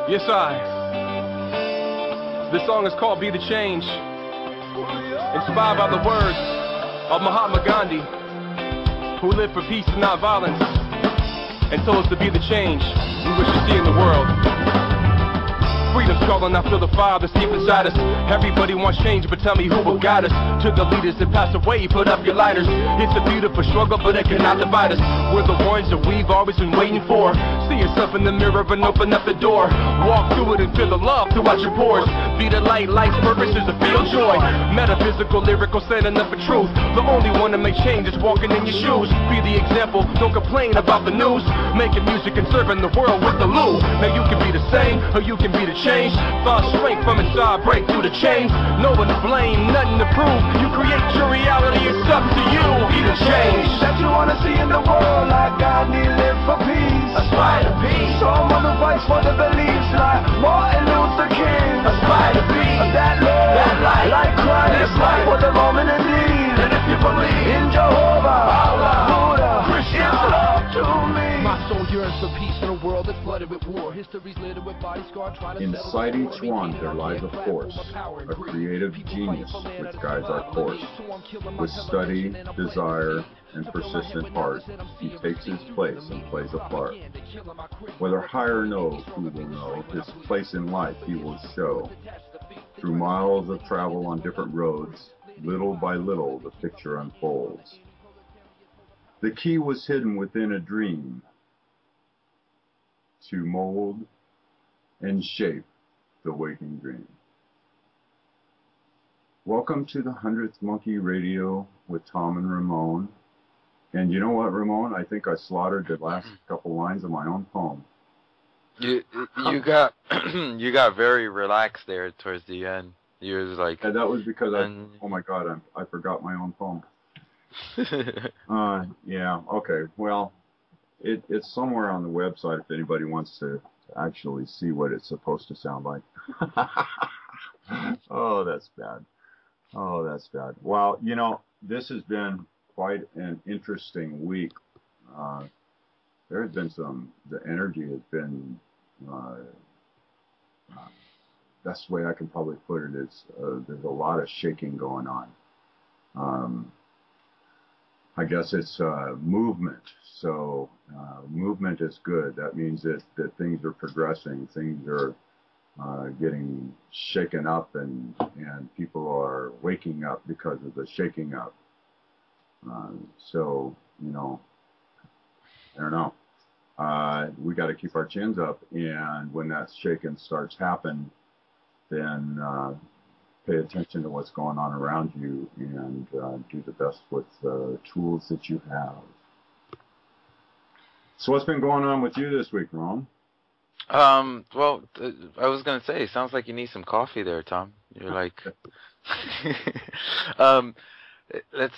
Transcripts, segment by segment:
Yes, This song is called Be the Change, inspired by the words of Mahatma Gandhi, who lived for peace and not violence, and told us to be the change we wish to see in the world. Freedom's calling, I feel the fire that's deep inside us. Everybody wants change, but tell me who will guide us. To the leaders that passed away, put up your lighters. It's a beautiful struggle, but it cannot divide us. We're the ones that we've always been waiting for. See yourself in the mirror and open up the door. Walk through it and feel the love throughout your pores. Be the light, life's purpose is to feel joy. Metaphysical, lyrical, standing up for truth. The only one to make change is walking in your shoes. Be the example, don't complain about the news. Making music and serving the world with the loo. Now you can be the same, or you can be the change. Find strength from inside, break through the chains. No one to blame, nothing to prove. You create your reality, it's up to you. Be the change that you wanna see in the world. Like Gandhi live for peace, aspire to peace. Someone who fights for the beliefs like Martin Luther King. Aspire to be that Lord, that light, like Christ, life for the moment in need. And if you believe in Jehovah, Allah, Buddha, Christian, it's up to me. My soul yearns for peace in a world that's flooded with war. History's littered with body scar trying to inside each one there lies a force, a creative genius which guides our course. With study, desire, and persistent heart, he takes his place and plays a part. Whether high or low, who will know, his place in life he will show. Through miles of travel on different roads, little by little the picture unfolds. The key was hidden within a dream, to mold and shape the waking dream. Welcome to the 100th Monkey Radio with Tom and Ramon. And you know what, Ramon? I think I slaughtered the last couple lines of my own poem. You got you got very relaxed there towards the end. You was like, and that was because oh my God, I forgot my own poem. Yeah. Okay. Well, it's somewhere on the website if anybody wants to actually see what it's supposed to sound like. Oh, that's bad. Oh, that's bad. Well, you know, this has been quite an interesting week. There has been the energy has been, best way I can probably put it is there's a lot of shaking going on. I guess it's movement. So movement is good. That means that things are progressing. Things are getting shaken up, and people are waking up because of the shaking up. So, you know, I don't know. We got to keep our chins up, and when that shaking starts happening, then pay attention to what's going on around you and do the best with the tools that you have. So what's been going on with you this week, Ron? Well, I was going to say, it sounds like you need some coffee there, Tom. You're like...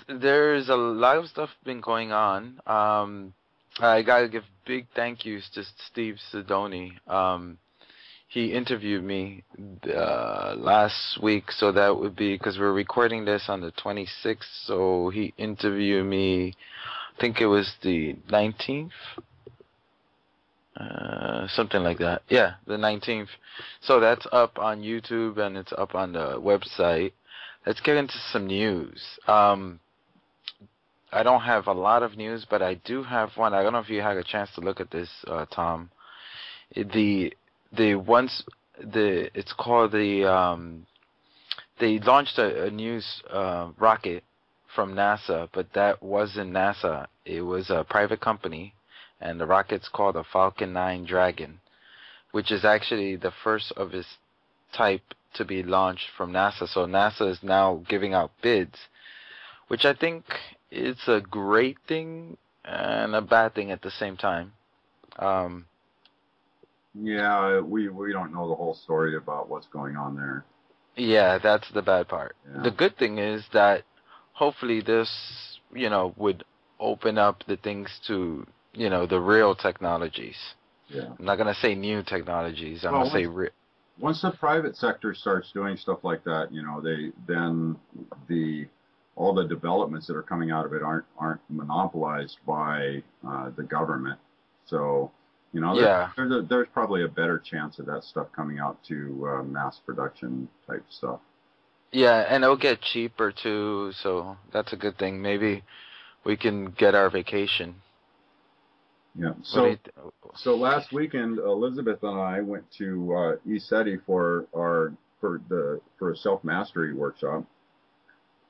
there's a lot of stuff been going on. I got to give big thank yous to Steve Sidoni. He interviewed me last week, so that would be, because we're recording this on the 26th, so he interviewed me, I think it was the 19th, something like that. Yeah, the 19th. So that's up on YouTube and it's up on the website. Let's get into some news. I don't have a lot of news, but I do have one. I don't know if you had a chance to look at this, Tom. It's called they launched a new rocket from NASA, but that wasn't NASA. It was a private company, and the rocket's called a Falcon 9 Dragon, which is actually the first of its type to be launched from NASA. So NASA is now giving out bids, which I think is a great thing and a bad thing at the same time. Yeah, we don't know the whole story about what's going on there. Yeah, that's the bad part. Yeah. The good thing is that hopefully this, would open up the things to, the real technologies. Yeah. I'm not going to say new technologies. I'm Well, going to say once the private sector starts doing stuff like that, you know, all the developments that are coming out of it aren't monopolized by the government. So, you know, yeah. there's probably a better chance of that stuff coming out to mass production type stuff. Yeah, and it'll get cheaper too, so that's a good thing. Maybe we can get our vacation. Yeah. What do So last weekend, Elizabeth and I went to ECETI for a self mastery workshop.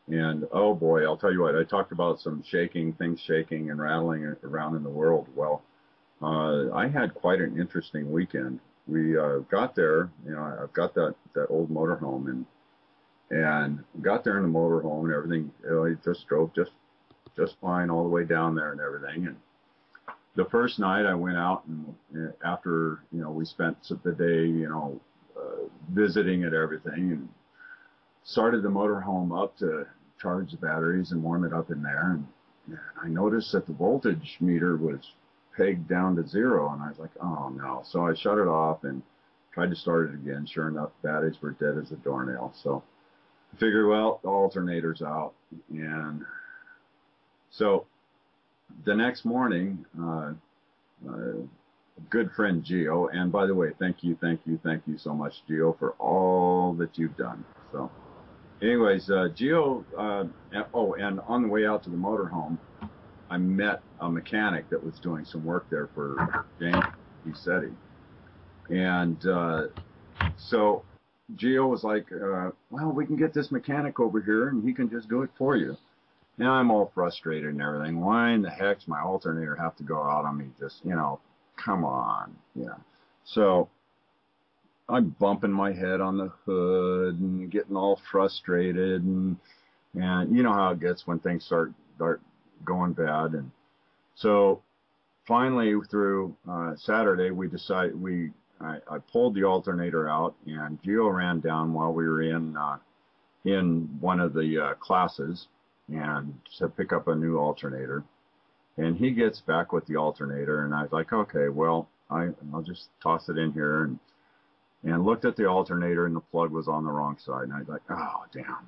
And oh boy, I'll tell you what, I talked about some things shaking and rattling around in the world. Well, I had quite an interesting weekend. We got there, you know, I've got that old motorhome and got there in the motorhome and everything. You know, I just drove just fine all the way down there and everything. And the first night I went out and after, you know, we spent the day, you know, visiting and everything and started the motorhome up to charge the batteries and warm it up in there. And I noticed that the voltage meter was pegged down to 0. And I was like, oh no. So I shut it off and tried to start it again. Sure enough, batteries were dead as a doornail. So I figured, well, the alternator's out. And so the next morning, good friend Gio, and by the way, thank you so much, Gio, for all that you've done. So anyways, Gio, and on the way out to the motorhome, I met a mechanic that was doing some work there for James ECETI. And so Gio was like, well, we can get this mechanic over here and he can just do it for you. Now I'm all frustrated and everything. Why in the heck's my alternator have to go out on me? Just, you know, come on. Yeah. So I'm bumping my head on the hood and getting all frustrated and you know how it gets when things start going bad. And so finally through Saturday we decided I pulled the alternator out and Gio ran down while we were in one of the classes and to pick up a new alternator. And he gets back with the alternator and I was like, okay, well, I'll just toss it in here and looked at the alternator and the plug was on the wrong side. And I was like, oh, damn.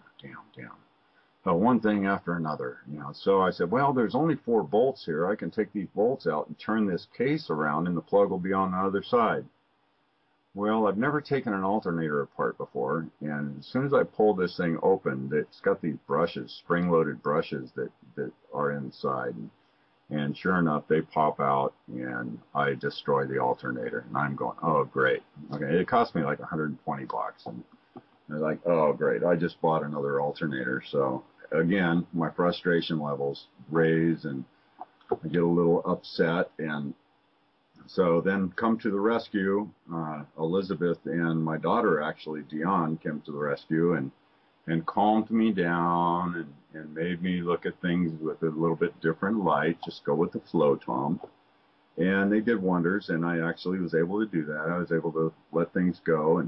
So one thing after another, you know. So I said, well, there's only 4 bolts here. I can take these bolts out and turn this case around and the plug will be on the other side. Well, I've never taken an alternator apart before, and as soon as I pull this thing open, it's got these brushes, spring-loaded brushes that are inside, and sure enough, they pop out, and I destroy the alternator, and I'm going, oh, great. Okay, it cost me like $120, and they're like, oh, great, I just bought another alternator, so again, my frustration levels raise, and I get a little upset, and so then come to the rescue, Elizabeth and my daughter, actually, Dion, came to the rescue and calmed me down and made me look at things with a little bit different light, just go with the flow, Tom. And they did wonders, and I actually was able to do that. I was able to let things go.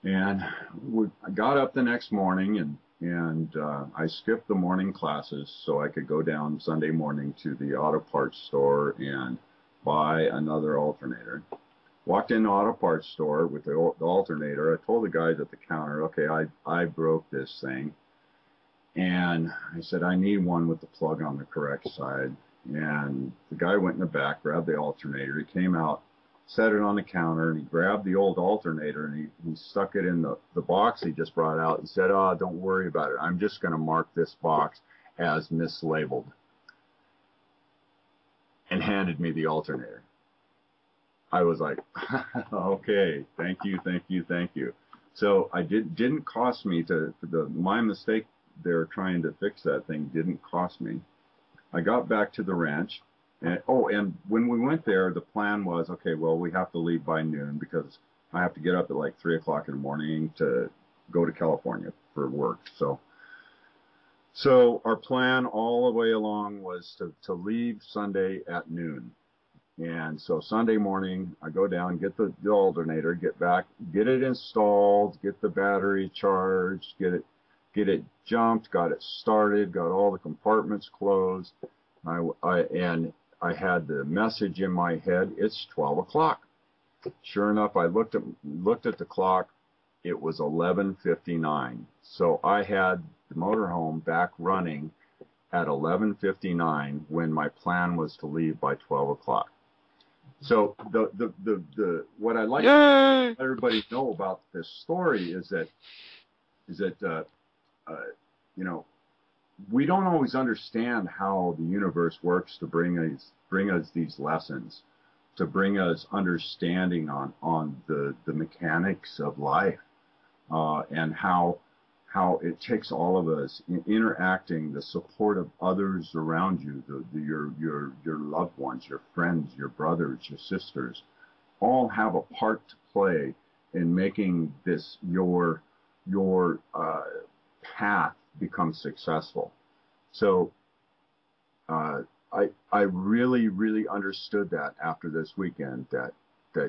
And I got up the next morning, and I skipped the morning classes so I could go down Sunday morning to the auto parts store and buy another alternator. Walked in the auto parts store with the alternator. I told the guys at the counter, okay, I broke this thing. And I said, I need one with the plug on the correct side. And the guy went in the back, grabbed the alternator. He came out, set it on the counter, and he grabbed the old alternator and he stuck it in the box he just brought out. He said, oh, don't worry about it. I'm just going to mark this box as mislabeled. And handed me the alternator. I was like, okay, thank you. So didn't cost me my mistake there trying to fix that thing didn't cost me. I got back to the ranch, and when we went there, the plan was, okay, well, we have to leave by noon because I have to get up at like 3 o'clock in the morning to go to California for work. So our plan all the way along was to leave Sunday at noon. And so Sunday morning, I go down, get the alternator, get back, get it installed, get the battery charged, get it jumped, got it started, got all the compartments closed. And I had the message in my head, it's 12 o'clock. Sure enough, I looked at the clock. It was 11:59. So I had the motorhome back running at 11:59 when my plan was to leave by 12 o'clock. So the what I like to let everybody know about this story is that you know, we don't always understand how the universe works to bring us these lessons, to bring us understanding on the mechanics of life, and how it takes all of us interacting, the support of others around you, your loved ones, your friends, your brothers, your sisters, all have a part to play in making this your path become successful. So I really understood that after this weekend, that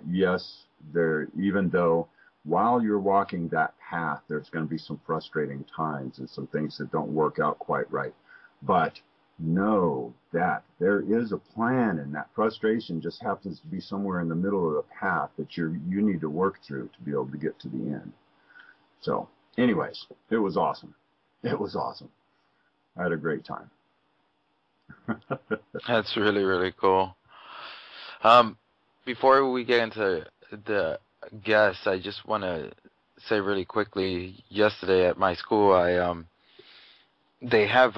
yes, even though while you're walking that path, there's going to be some frustrating times and some things that don't work out quite right. But know that there is a plan, and that frustration just happens to be somewhere in the middle of the path that you need to work through to be able to get to the end. So anyways, it was awesome. It was awesome. I had a great time. That's really, really cool. Before we get into the guests, I just want to say really quickly, yesterday at my school, they have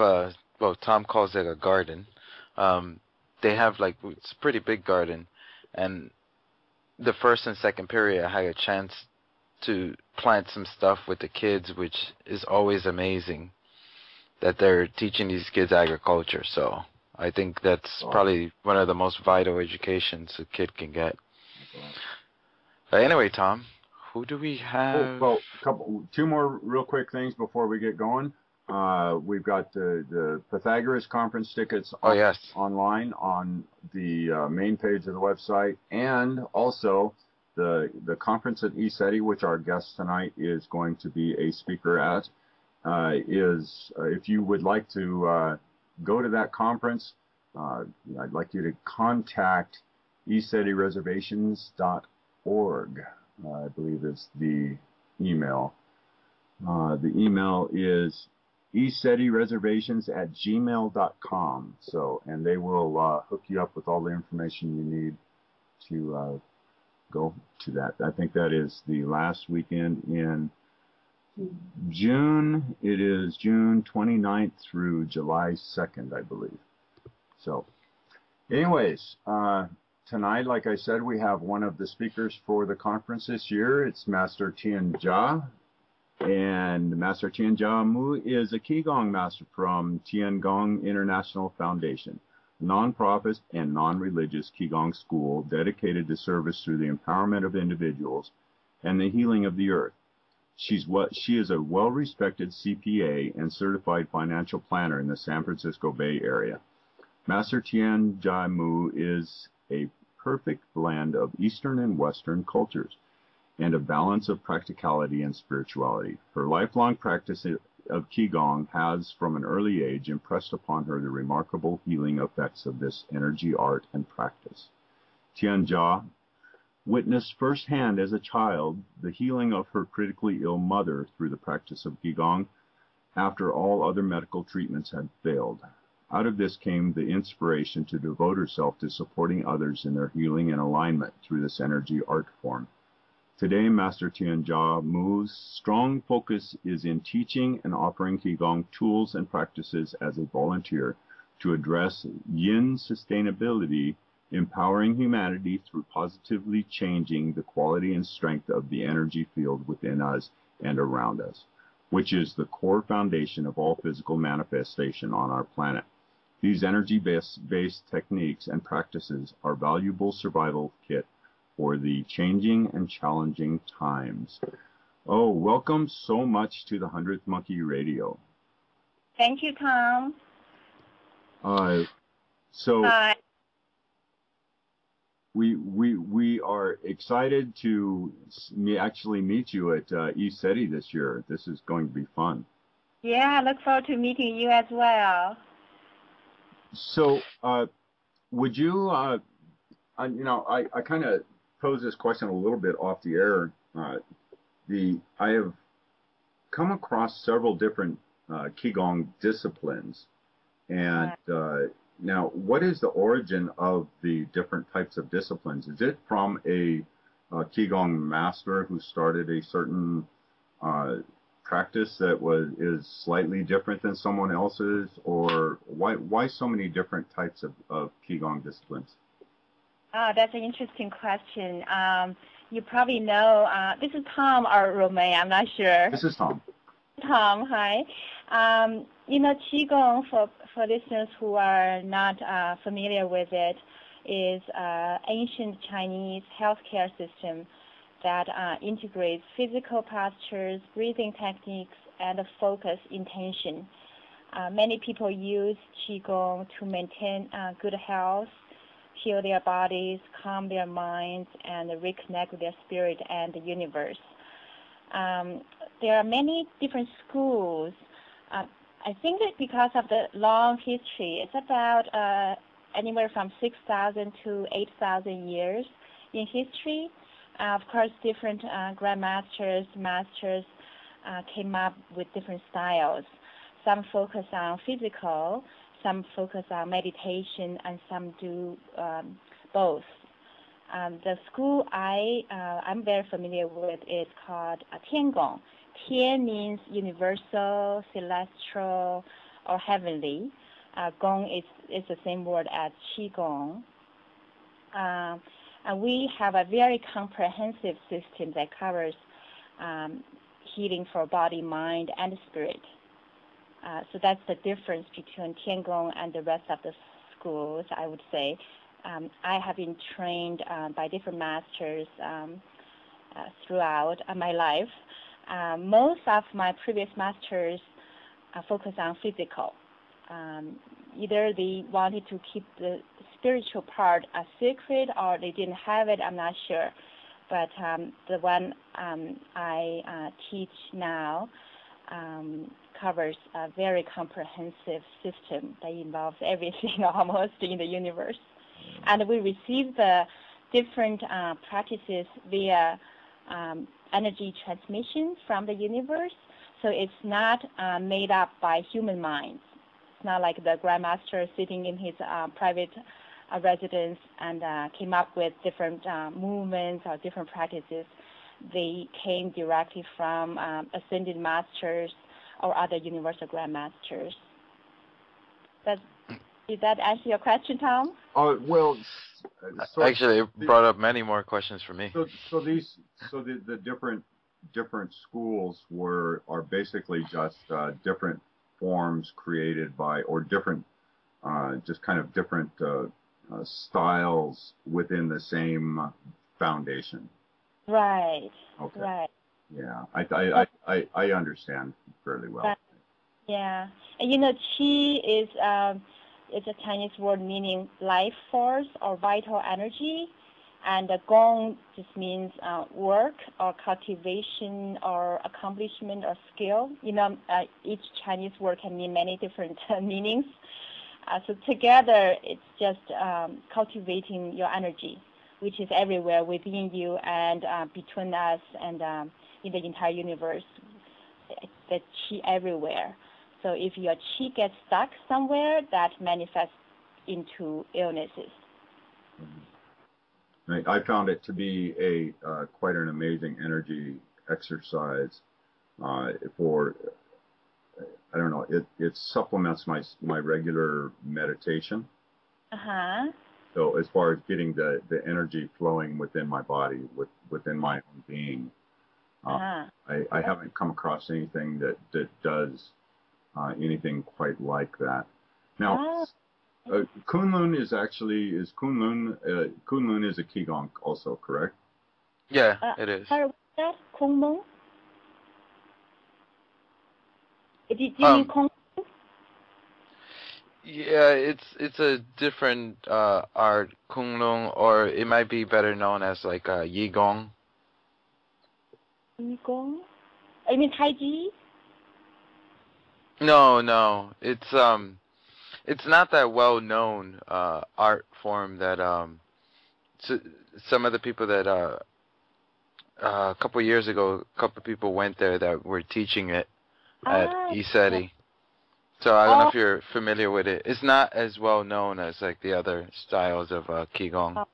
well, Tom calls it a garden. They have, like, it's a pretty big garden, and the first and second period I had a chance to plant some stuff with the kids, which is always amazing that they're teaching these kids agriculture. So I think that's probably one of the most vital educations a kid can get. But anyway, Tom, who do we have? Well, two more real quick things before we get going. We've got the Pythagoras conference tickets online on the main page of the website, and also the conference at ECETI, which our guest tonight is going to be a speaker at, if you would like to go to that conference, I'd like you to contact ecetireservations.org, I believe is the email. The email is ecetireservations@gmail.com. So, and they will hook you up with all the information you need to go to that. I think that is the last weekend in June. It is June 29th through July 2nd, I believe. So, anyways, tonight, like I said, we have one of the speakers for the conference this year. It's Master TianJia. And Master TianJia Mu is a Qigong master from Tiangong International Foundation, a non-profit and non-religious Qigong school dedicated to service through the empowerment of individuals and the healing of the earth. She is a well-respected CPA and certified financial planner in the San Francisco Bay Area. Master TianJia Mu is a perfect blend of Eastern and Western cultures and a balance of practicality and spirituality. Her lifelong practice of Qigong has, from an early age, impressed upon her the remarkable healing effects of this energy art and practice. TianJia witnessed firsthand as a child the healing of her critically ill mother through the practice of Qigong after all other medical treatments had failed. Out of this came the inspiration to devote herself to supporting others in their healing and alignment through this energy art form. Today, Master TianJia Mu's strong focus is in teaching and offering Qigong tools and practices as a volunteer to address yin sustainability, empowering humanity through positively changing the quality and strength of the energy field within us and around us, which is the core foundation of all physical manifestation on our planet. These energy-based techniques and practices are valuable survival kit for the changing and challenging times. Oh, welcome so much to the 100th Monkey Radio. Thank you, Tom. We are excited to actually meet you at ECETI this year. This is going to be fun. Yeah, I look forward to meeting you as well. So, would you, I kind of posed this question a little bit off the air. I have come across several different Qigong disciplines, and now, what is the origin of the different types of disciplines? Is it from a Qigong master who started a certain practice that is slightly different than someone else's, or why so many different types of Qigong disciplines? That's an interesting question. You probably know, this is Tom or Romain, I'm not sure. This is Tom. Tom, hi. Qigong, for listeners who are not familiar with it, is ancient Chinese healthcare system that integrates physical postures, breathing techniques, and focus intention. Many people use Qigong to maintain good health, heal their bodies, calm their minds, and reconnect with their spirit and the universe. There are many different schools. I think that because of the long history, it's about anywhere from 6,000 to 8,000 years in history. Of course, different grandmasters, masters came up with different styles. Some focus on physical, some focus on meditation, and some do both. The school I'm very familiar with is called Tiangong. Tian means universal, celestial, or heavenly. Gong is the same word as Qigong. And we have a very comprehensive system that covers healing for body, mind, and spirit. So that's the difference between Tiangong and the rest of the schools, I would say. I have been trained by different masters throughout my life. Most of my previous masters focus on physical. Either they wanted to keep the spiritual part a secret, or they didn't have it, I'm not sure. But the one I teach now covers a very comprehensive system that involves everything almost in the universe. And we receive the different practices via energy transmission from the universe. So it's not made up by human minds. It's not like the grandmaster sitting in his private residence and came up with different movements or different practices. They came directly from ascended masters or other universal grandmasters. Did that answer your question, Tom? Well, actually, it brought up many more questions for me. So the different schools are basically just different forms created by, or different, just kind of different styles within the same foundation. Right. Okay. Right. Yeah, I understand fairly well. Right. Yeah, and Qi is it's a Chinese word meaning life force or vital energy, and Gong just means work or cultivation or accomplishment or skill. Each Chinese word can mean many different meanings. So together, it's just cultivating your energy, which is everywhere within you and between us and in the entire universe. The Qi everywhere. So if your Qi gets stuck somewhere, that manifests into illnesses. Right. I found it to be quite an amazing energy exercise for, I don't know, it supplements my regular meditation. Uh-huh. So as far as getting the energy flowing within my body, within my own being, I haven't come across anything that does anything quite like that. Now, Kunlun is Kunlun is a Qigong also, correct? Yeah, it is. Sorry, what's that? Kunlun? Did you mean Kunlun? Yeah, it's a different art, Kunlun, or it might be better known as like Yigong. Yigong? You mean Tai Chi? No, it's it's not that well known art form that some of the people that a couple of years ago, a couple of people went there that were teaching it at ISETI. So I don't know if you're familiar with it. It's not as well known as like the other styles of Qigong.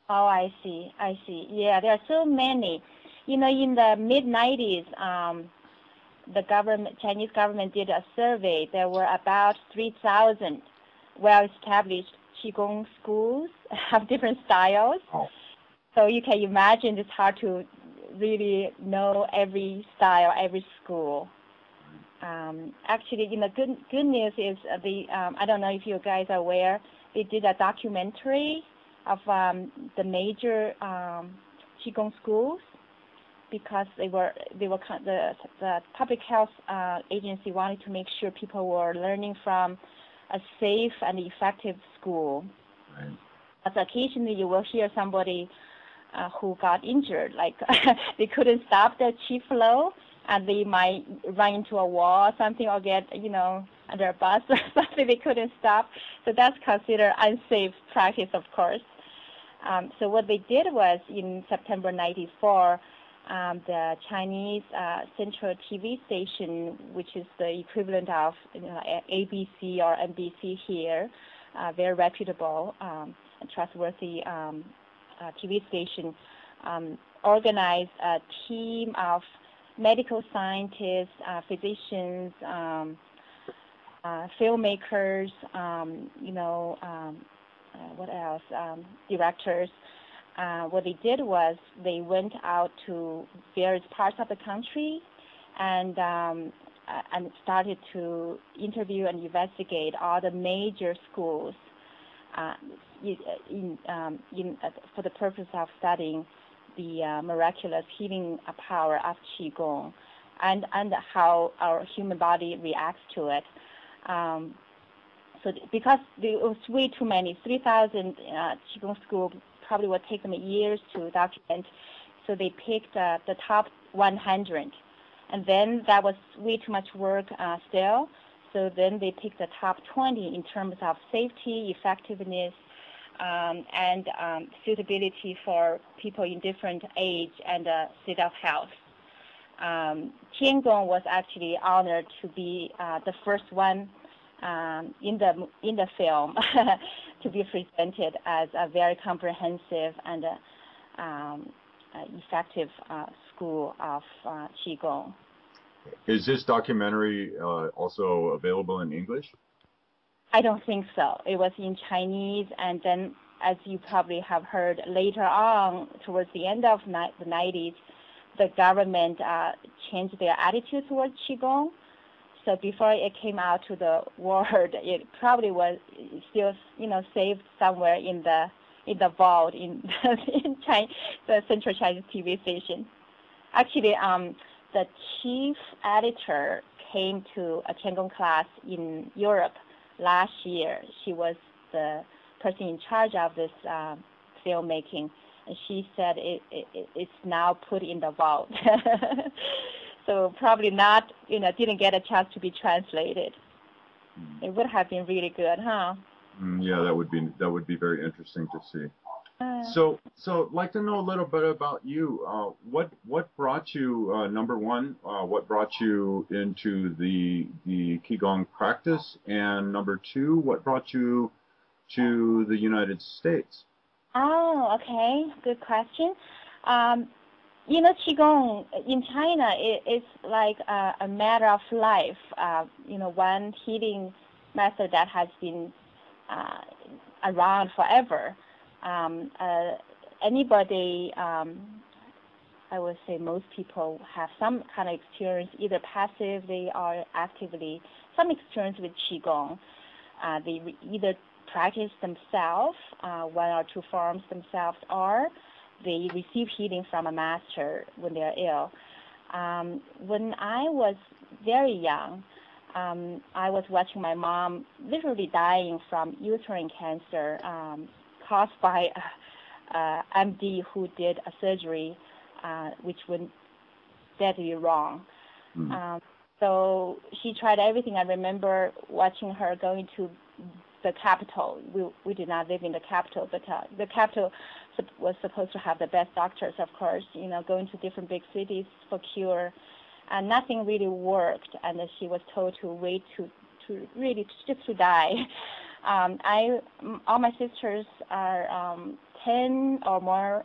Oh, I see. I see. Yeah, there are so many. You know, in the mid-90s, the Chinese government did a survey. There were about 3,000 well-established Qigong schools of different styles. Oh. So you can imagine it's hard to really know every style, every school. Actually, you know, good news is I don't know if you guys are aware, they did a documentary of the major Qigong schools because the public health agency wanted to make sure people were learning from a safe and effective school. Right. But occasionally you will hear somebody who got injured, like they couldn't stop the qi flow, and they might run into a wall or something, or get, you know, under a bus or something they couldn't stop. So that's considered unsafe practice, of course. So what they did was, in September '94, the Chinese Central TV station, which is the equivalent of, you know, ABC or NBC here, very reputable and trustworthy TV station, organized a team of medical scientists, physicians, filmmakers, what else? Directors. What they did was they went out to various parts of the country and started to interview and investigate all the major schools for the purpose of studying the miraculous healing power of Qigong and how our human body reacts to it. So because there was way too many, 3,000 Qigong schools probably would take them years to document. So they picked the top 100. And then that was way too much work still. So then they picked the top 20 in terms of safety, effectiveness, and suitability for people in different age and state of health. Tiangong was actually honored to be the first one in the film to be presented as a very comprehensive and effective school of Qigong. Is this documentary also available in English? I don't think so. It was in Chinese, and then, as you probably have heard later on, towards the end of the 90s, the government changed their attitude towards Qigong. So before it came out to the world, it probably was still, you know, saved somewhere in the vault in the Central Chinese TV station. Actually, the chief editor came to a Tiangong class in Europe last year. She was the person in charge of this filmmaking, and she said it's now put in the vault. So probably not, you know, didn't get a chance to be translated. It would have been really good, huh? Yeah, that would be very interesting to see. So I'd like to know a little bit about you. What brought you, number one, what brought you into the Qigong practice, and number two, what brought you to the United States? Oh, okay, good question. You know, Qigong in China it's like a matter of life. You know, one healing method that has been around forever. Anybody, I would say most people have some kind of experience, either passively or actively, some experience with Qigong. They either practice themselves, one or two forms themselves, or they receive healing from a master when they're ill. When I was very young, I was watching my mom literally dying from uterine cancer caused by MD who did a surgery which went deadly wrong. So she tried everything. I remember watching her going to the capital. We did not live in the capital, but the capital was supposed to have the best doctors, of course, going to different big cities for cure. And nothing really worked, and she was told to wait to really just to die. All my sisters are 10 or more,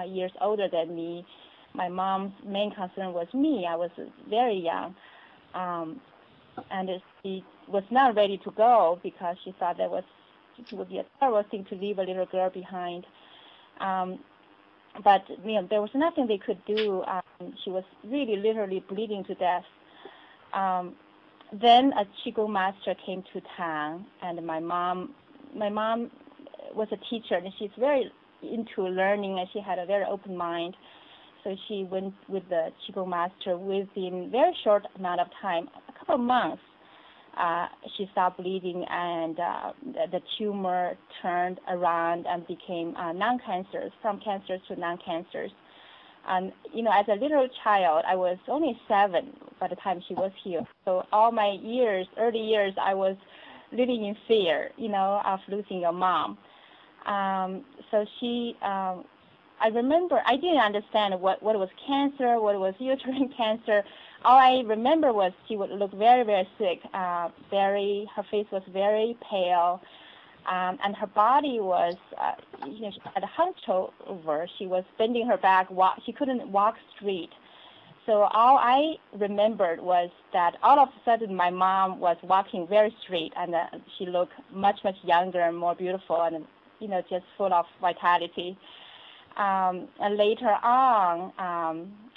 years older than me. My mom's main concern was me. I was very young, and she was not ready to go because she thought it would be a terrible thing to leave a little girl behind. But there was nothing they could do. She was really literally bleeding to death. Then a Qigong master came to town, and my mom was a teacher, and she's very into learning, and she had a very open mind. So she went with the Qigong master within a very short amount of time, a couple of months. She stopped bleeding, and the tumor turned around and became non-cancerous, from cancers to non-cancers. And, as a little child, I was only 7 by the time she was here. So all my early years, I was living in fear, of losing your mom. So she, I remember, I didn't understand what was cancer, what was uterine cancer. All I remember was she would look very, very sick. Her face was very pale, and her body was, she had a hunch over. She was bending her back. She couldn't walk straight. So all I remembered was that all of a sudden my mom was walking very straight, and she looked much, much younger and more beautiful, and just full of vitality. And later on,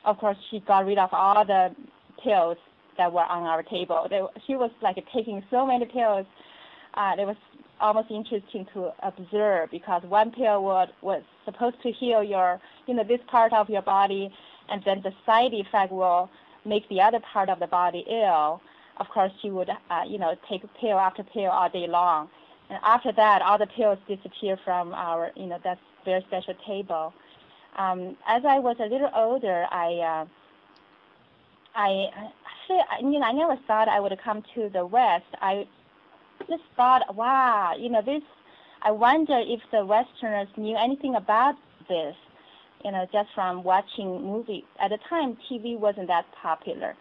of course, she got rid of all the pills that were on our table. She was like taking so many pills. It was almost interesting to observe, because one pill was supposed to heal your, this part of your body, and then the side effect will make the other part of the body ill. Of course, she would, take pill after pill all day long. And after that, all the pills disappear from our, that very special table. As I was a little older, I never thought I would come to the West. I just thought, wow, I wonder if the Westerners knew anything about this, just from watching movies. At the time, TV wasn't that popular.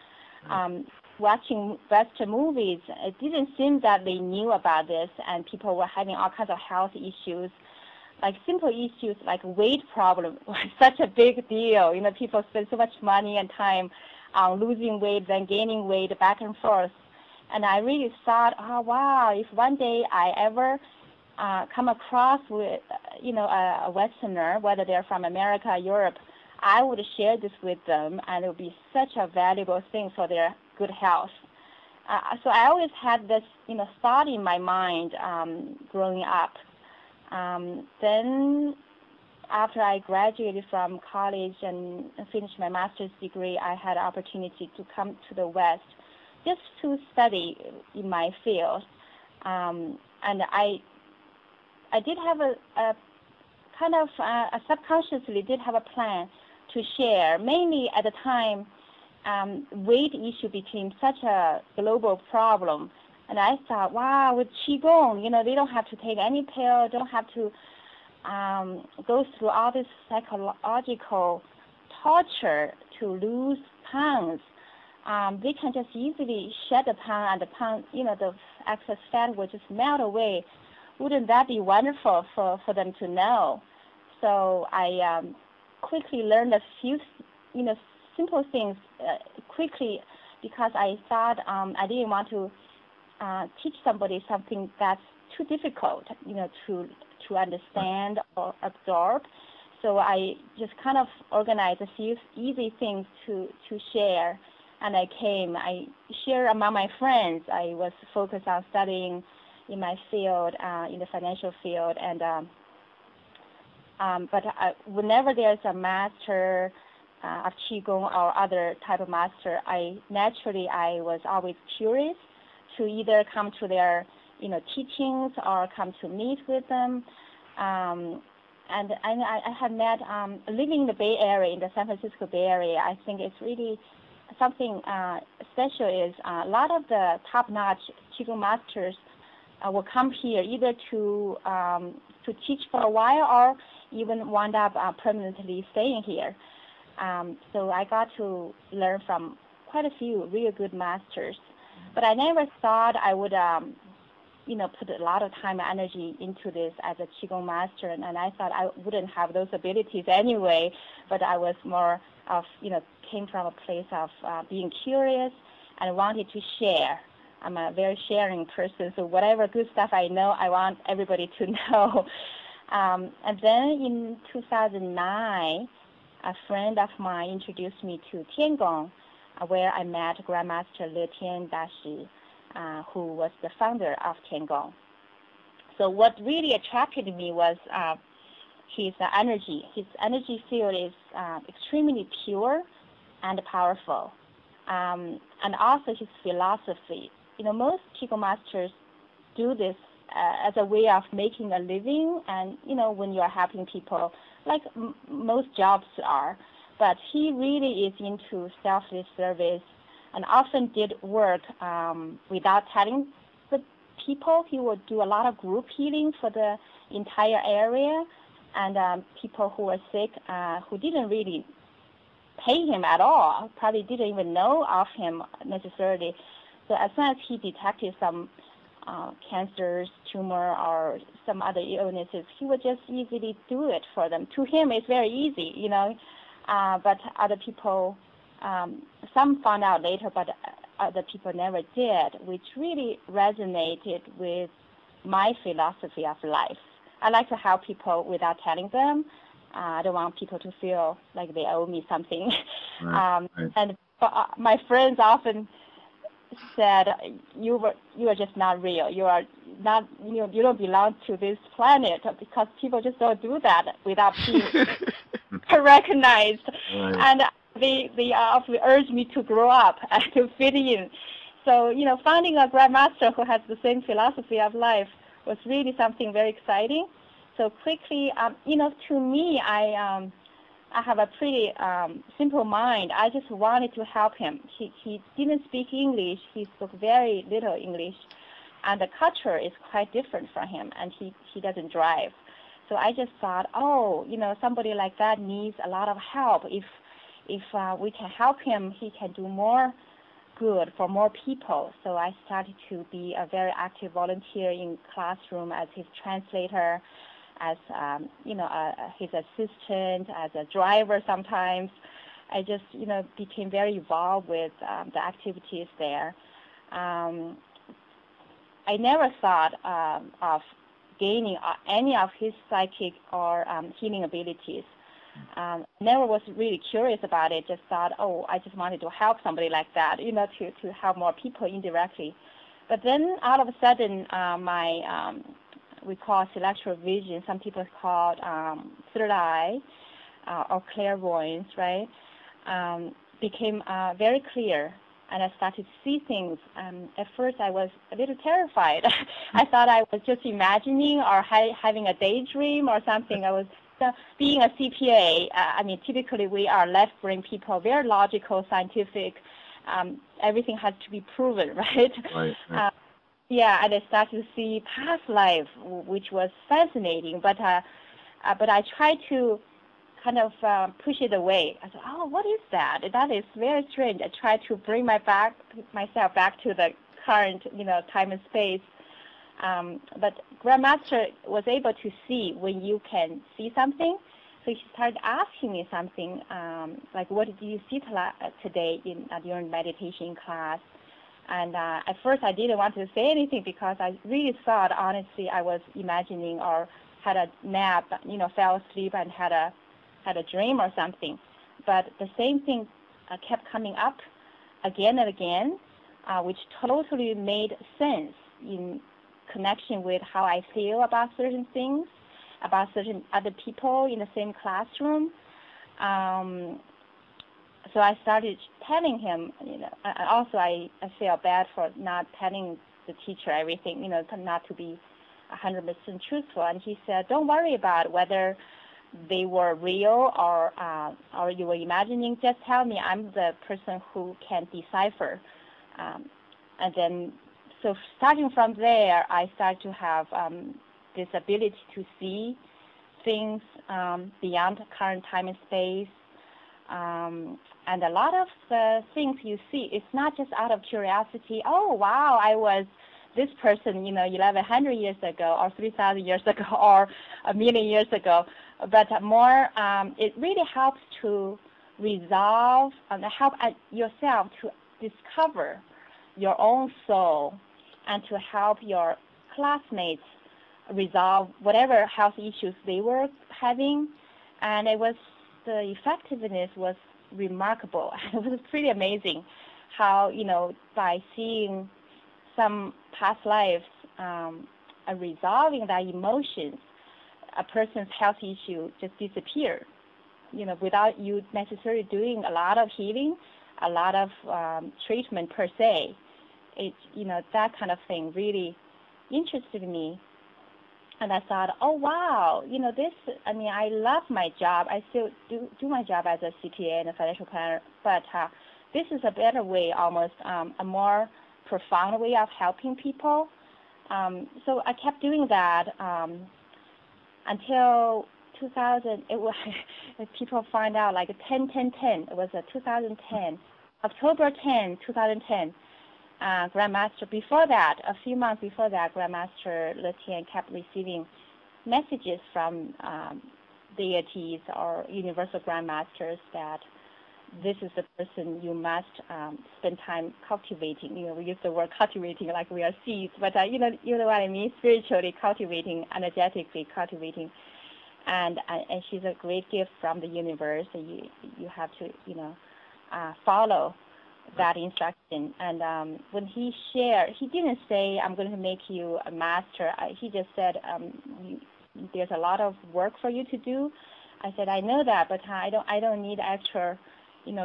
Watching Western movies, it didn't seem that they knew about this, and people were having all kinds of health issues. Like simple issues like weight problem was such a big deal. People spend so much money and time on losing weight, then gaining weight, back and forth. And I really thought, oh, wow, if one day I ever come across with, a Westerner, whether they're from America or Europe, I would share this with them, and it would be such a valuable thing for their good health. So I always had this, thought in my mind growing up. Then after I graduated from college and finished my master's degree, I had an opportunity to come to the West just to study in my field. And I did have a kind of subconsciously did have a plan to share. Mainly at the time, weight issue became such a global problem. And I thought, wow, with Qigong, they don't have to take any pill, don't have to go through all this psychological torture to lose pounds. They can just easily shed the pound, and the pound, the excess fat will just melt away. Wouldn't that be wonderful for them to know? So I quickly learned a few, simple things quickly, because I thought I didn't want to teach somebody something that's too difficult, to understand or absorb. So I just kind of organized a few easy things to share, and I shared among my friends. I was focused on studying in my field, in the financial field, and but whenever there's a master of Qigong or other type of master, I was always curious to either come to their, teachings or come to meet with them. And I have met, living in the Bay Area, in the San Francisco Bay Area, I think it's really something special is a lot of the top-notch Qigong masters will come here either to teach for a while or even wind up permanently staying here. So I got to learn from quite a few really good masters. But I never thought I would, put a lot of time and energy into this as a Qigong master, and I thought I wouldn't have those abilities anyway, but I was more of, came from a place of being curious and wanted to share. I'm a very sharing person, so whatever good stuff I know, I want everybody to know. And then in 2009, a friend of mine introduced me to Tiangong, where I met Grandmaster Le Tian Dashi, who was the founder of Tiangong. So what really attracted me was his energy. His energy field is extremely pure and powerful, and also his philosophy. Most Qigong masters do this as a way of making a living, and when you are helping people, like most jobs are. But he really is into selfless service, and often did work without telling the people. He would do a lot of group healing for the entire area, and people who were sick who didn't really pay him at all, probably didn't even know of him necessarily. So as soon as he detected some cancers, tumor, or some other illnesses, he would just easily do it for them. To him, it's very easy, but other people, some found out later, but other people never did, which really resonated with my philosophy of life. I like to help people without telling them. I don't want people to feel like they owe me something. Right. And my friends often said, you are just not real. You are not, you don't belong to this planet, because people just don't do that without being recognized. Right. And they often urge me to grow up and to fit in. So, finding a grandmaster who has the same philosophy of life was really something very exciting. So quickly, to me, I have a pretty simple mind. I just wanted to help him. He didn't speak English. He spoke very little English, and the culture is quite different from him, and he doesn't drive. So I just thought, somebody like that needs a lot of help. If we can help him, he can do more good for more people. So I started to be a very active volunteer in classroom as his translator, as his assistant, as a driver sometimes. I just became very involved with the activities there. I never thought of gaining any of his psychic or healing abilities. Never was really curious about it. Just thought, I just wanted to help somebody like that, to help more people indirectly. But then all of a sudden, my we call celestial vision. Some people call it third eye or clairvoyance, right? Became very clear, and I started to see things. At first, I was a little terrified. I thought I was just imagining or having a daydream or something. I was being a CPA. Typically we are left-brain people, very logical, scientific. Everything has to be proven, right? Right. And I started to see past life, which was fascinating. But I tried to kind of push it away. I said, what is that? That is very strange. I tried to bring myself back to the current, time and space. But Grandmaster was able to see when you can see something. So he started asking me something, like, what did you see today during meditation class? And at first I didn't want to say anything because I really thought, honestly, I was imagining or had a nap, fell asleep and had a dream or something. But the same thing kept coming up again and again, which totally made sense in connection with how I feel about certain things, about certain other people in the same classroom. So I started telling him, also I feel bad for not telling the teacher everything, not to be 100% truthful. And he said, don't worry about whether they were real or you were imagining. Just tell me. I'm the person who can decipher. And then so starting from there, I started to have this ability to see things beyond current time and space. And a lot of the things you see, it's not just out of curiosity. Oh, wow, I was this person, 1,100 years ago, or 3,000 years ago, or 1,000,000 years ago. But more, it really helps to resolve and help yourself to discover your own soul and to help your classmates resolve whatever health issues they were having. And the effectiveness was remarkable. It was pretty amazing how, by seeing some past lives resolving that emotions, a person's health issue just disappear, without you necessarily doing a lot of healing, a lot of treatment per se. That kind of thing really interested me. And I thought, oh, wow, I love my job. I still do my job as a CPA and a financial planner, but this is a better way, almost a more profound way of helping people. So I kept doing that until 2000. It was people find out like 10-10-10. It was 2010, October 10, 2010. Grandmaster, before that, a few months before that, Grandmaster Le Tian kept receiving messages from deities or universal grandmasters that this is the person you must spend time cultivating. We use the word cultivating like we are seeds, but you know what I mean, spiritually cultivating, energetically cultivating. And she's a great gift from the universe. You have to, follow that instruction. And when he shared, he didn't say, I'm going to make you a master. He just said, there's a lot of work for you to do. I said, I know that, but I don't need extra,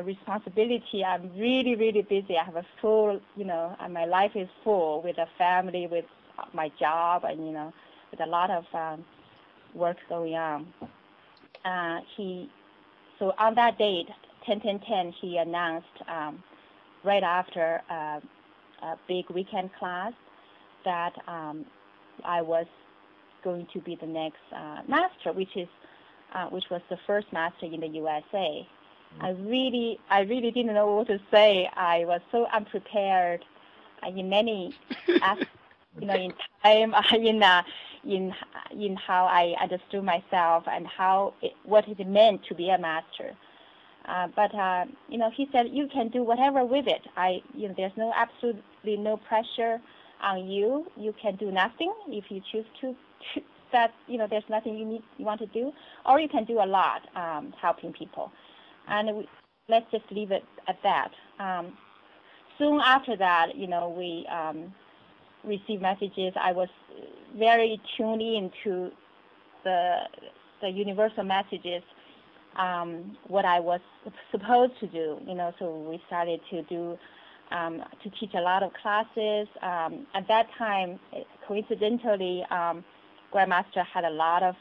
responsibility. I'm really, really busy. I have a full, and my life is full with a family, with my job, and, with a lot of work going on. So on that date, 10-10-10, he announced right after a big weekend class that I was going to be the next master, which was the first master in the USA. I really didn't know what to say. I was so unprepared in many aspects, in time, in how I understood myself and what it meant to be a master. But he said, you can do whatever with it. There's absolutely no pressure on you. You can do nothing if you choose to. That there's nothing you want to do, or you can do a lot helping people. And let's just leave it at that. Soon after that, we received messages. I was very tuned into the universal messages. What I was supposed to do, so we started to teach a lot of classes. At that time, coincidentally, Grandmaster had a lot of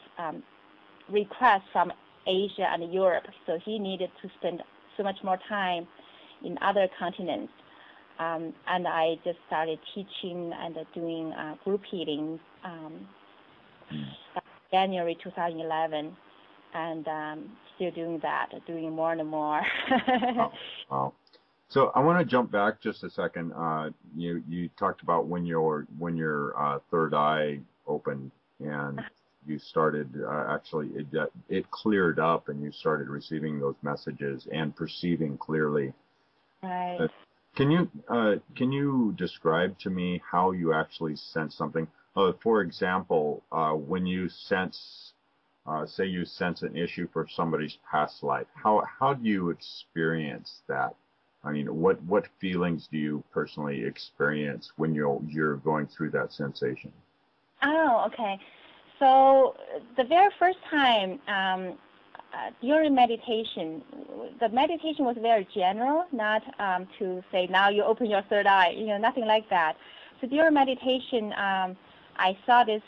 requests from Asia and Europe, so he needed to spend so much more time in other continents. And I just started teaching and doing group healings January 2011. And still doing that, doing more and more. Wow. So I want to jump back just a second. You talked about when your third eye opened and you started actually it cleared up and you started receiving those messages and perceiving clearly. Right. Can you describe to me how you actually sense something? For example, when you sense. Say you sense an issue for somebody's past life. How do you experience that? I mean, what feelings do you personally experience when you're going through that sensation? Oh, okay. So the very first time during meditation, the meditation was very general, not to say now you open your third eye, nothing like that. So during meditation, I saw this.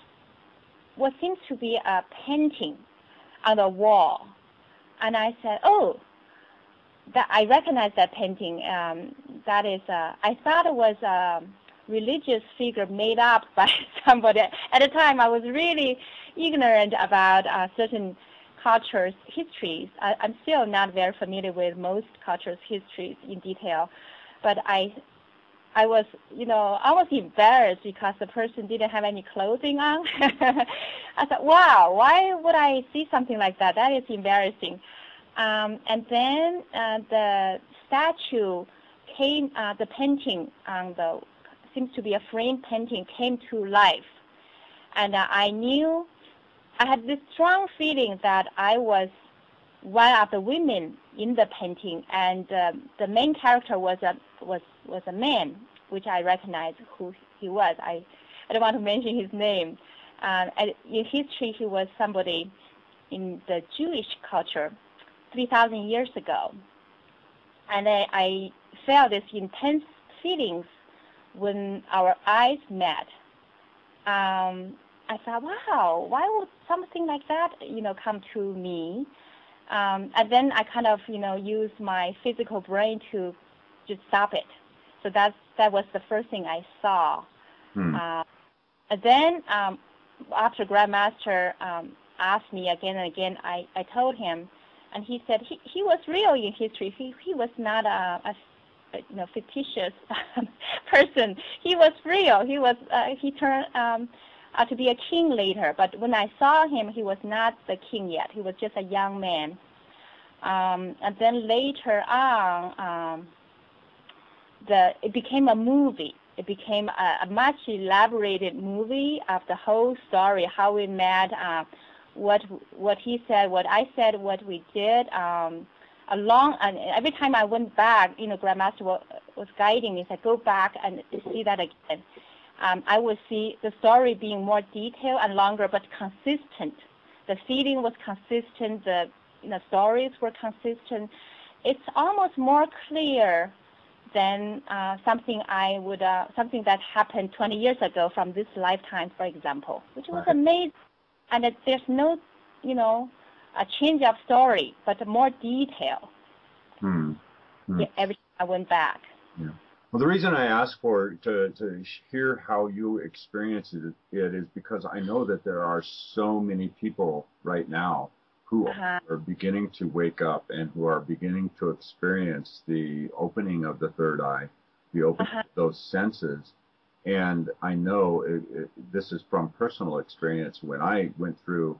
What seems to be a painting on the wall, and I said, "Oh, that I recognize that painting. That is, I thought it was religious figure made up by somebody. At the time, I was really ignorant about certain cultures' histories. I'm still not very familiar with most cultures' histories in detail, but I was, I was embarrassed because the person didn't have any clothing on. I thought, wow, why would I see something like that? That is embarrassing. And then the statue came, the painting on the, seems to be a frame painting, came to life. And I knew, I had this strong feeling that I was one of the women in the painting, and the main character was a man, which I recognized who he was. I don't want to mention his name. And in history, he was somebody in the Jewish culture 3,000 years ago. And I felt this intense feelings when our eyes met. I thought, wow, why would something like that, come to me? And then I kind of, used my physical brain to just stop it. So that was the first thing I saw. And then after Grandmaster asked me again and again, I told him, and he said he was real in history. He was not a fictitious person. He was real. He turned out to be a king later. But when I saw him, he was not the king yet. He was just a young man. And then later on, it became a movie. It became a much elaborated movie of the whole story, how we met, what he said, what I said, what we did. And every time I went back, Grandmaster was guiding me, said, go back and see that again. I would see the story being more detailed and longer, but consistent. The feeling was consistent. The stories were consistent. It's almost more clear than something that happened 20 years ago from this lifetime, for example, which was amazing. And there's no, a change of story, but more detail. Yeah, every time I went back. Yeah. Well, the reason I asked to hear how you experience it is because I know that there are so many people right now who are beginning to wake up and who are beginning to experience the opening of the third eye, the opening of those senses. And I know this is from personal experience. When I went through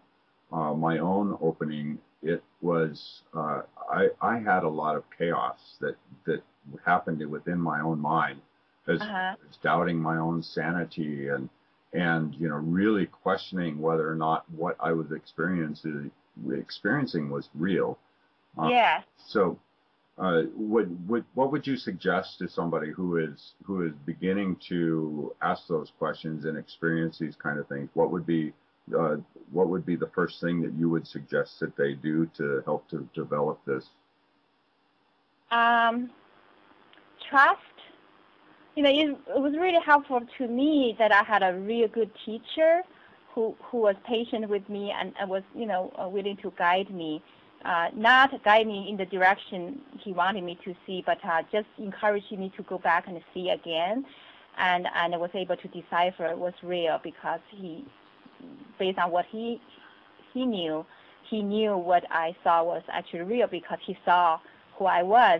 my own opening, it was I had a lot of chaos that happened within my own mind, as doubting my own sanity and really questioning whether or not what I was experiencing was real. Yes. So, what would you suggest to somebody who is beginning to ask those questions and experience these kind of things? What would be the first thing that you would suggest that they do to help to develop this? Trust. It was really helpful to me that I had a really good teacher who was patient with me and was, willing to guide me. Not guide me in the direction he wanted me to see, but just encouraging me to go back and see again. And I was able to decipher it was real because based on what he knew what I saw was actually real because he saw who I was,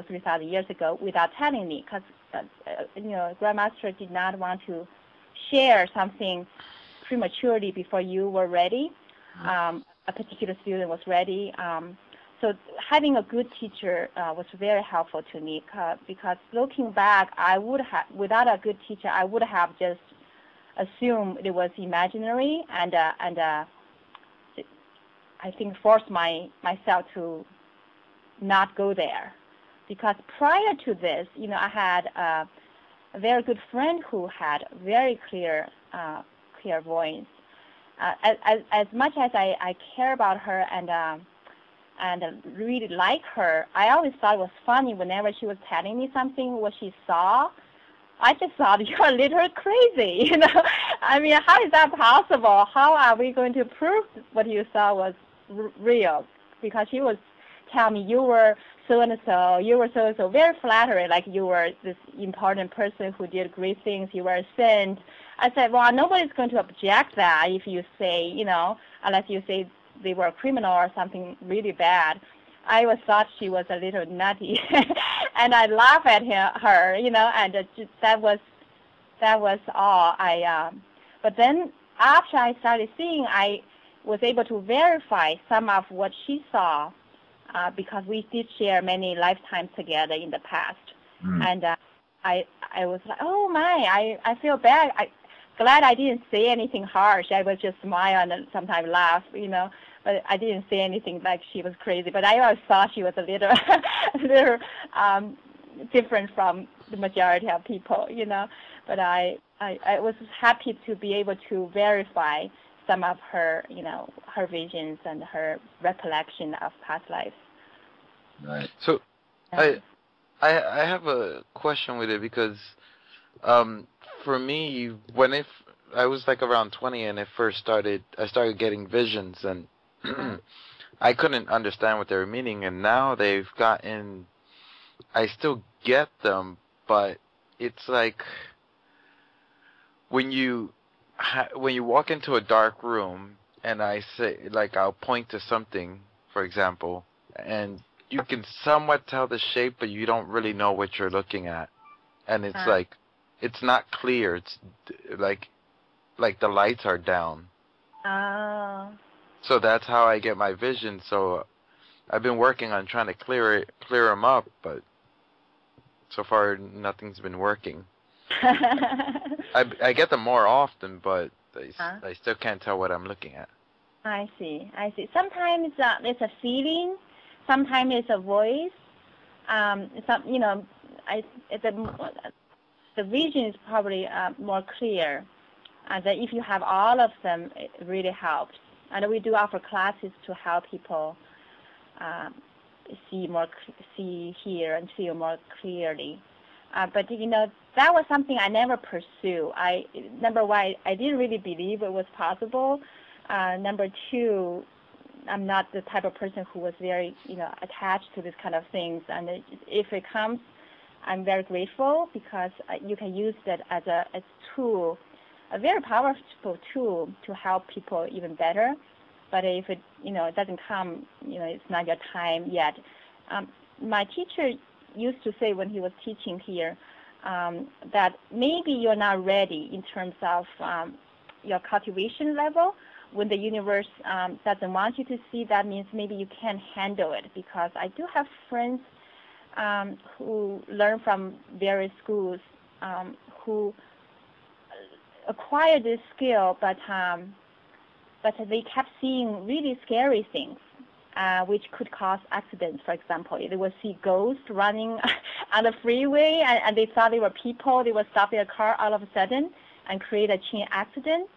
3,000 years ago without telling me. Because, Grandmaster did not want to share something prematurely before you were ready. A particular student was ready. So having a good teacher was very helpful to me because looking back, without a good teacher, I would have just assumed it was imaginary and I think forced myself to not go there. Because prior to this, I had a very good friend who had very clear voice. As much as I care about her and really like her, I always thought it was funny whenever she was telling me something, what she saw. I just thought, you're a little crazy, I mean, how is that possible? How are we going to prove what you saw was real? Because she was tell me you were so and so, you were so and so, very flattering, like you were this important person who did great things, you were a saint. I said, well, nobody's going to object that if you say, you know, unless you say they were a criminal or something really bad. I always thought she was a little nutty, and I laugh at her, you know, and that was all. But then after I started seeing, I was able to verify some of what she saw because we did share many lifetimes together in the past. And I was like, oh my, I feel bad. Glad I didn't say anything harsh. I would just smile and sometimes laugh, you know. But I didn't say anything like she was crazy. But I always thought she was a little, different from the majority of people, you know. But I was happy to be able to verify some of her, you know, her visions and her recollection of past lives. Right. So, I have a question with it because, for me, when I was like around 20 and I started getting visions, and I couldn't understand what they were meaning, and now they've gotten, I still get them, but it's like when you walk into a dark room and I say, like, I'll point to something, for example, and you can somewhat tell the shape, but you don't really know what you're looking at, and it's like, it's not clear. It's like the lights are down. Oh. So that's how I get my vision. So I've been working on trying to clear them up, but so far nothing's been working. I get them more often, but I still can't tell what I'm looking at. I see. Sometimes it's a feeling. Sometimes it's a voice. You know, the vision is probably more clear. And that if you have all of them, it really helps. And we do offer classes to help people see, hear, and feel more clearly. But, you know, that was something I never pursued. Number one, I didn't really believe it was possible. Number two, I'm not the type of person who was very, you know, attached to this kind of things. And if it comes, I'm very grateful because you can use that as a tool, a very powerful tool to help people even better. But if it, you know, it doesn't come, you know, it's not your time yet. My teacher used to say when he was teaching here that maybe you're not ready in terms of your cultivation level. When the universe doesn't want you to see, that means maybe you can't handle it. Because I do have friends who learn from various schools who acquired this skill, but they kept seeing really scary things, which could cause accidents. For example, they would see ghosts running on the freeway, and they thought they were people. They would stop their car all of a sudden and create a chain accident.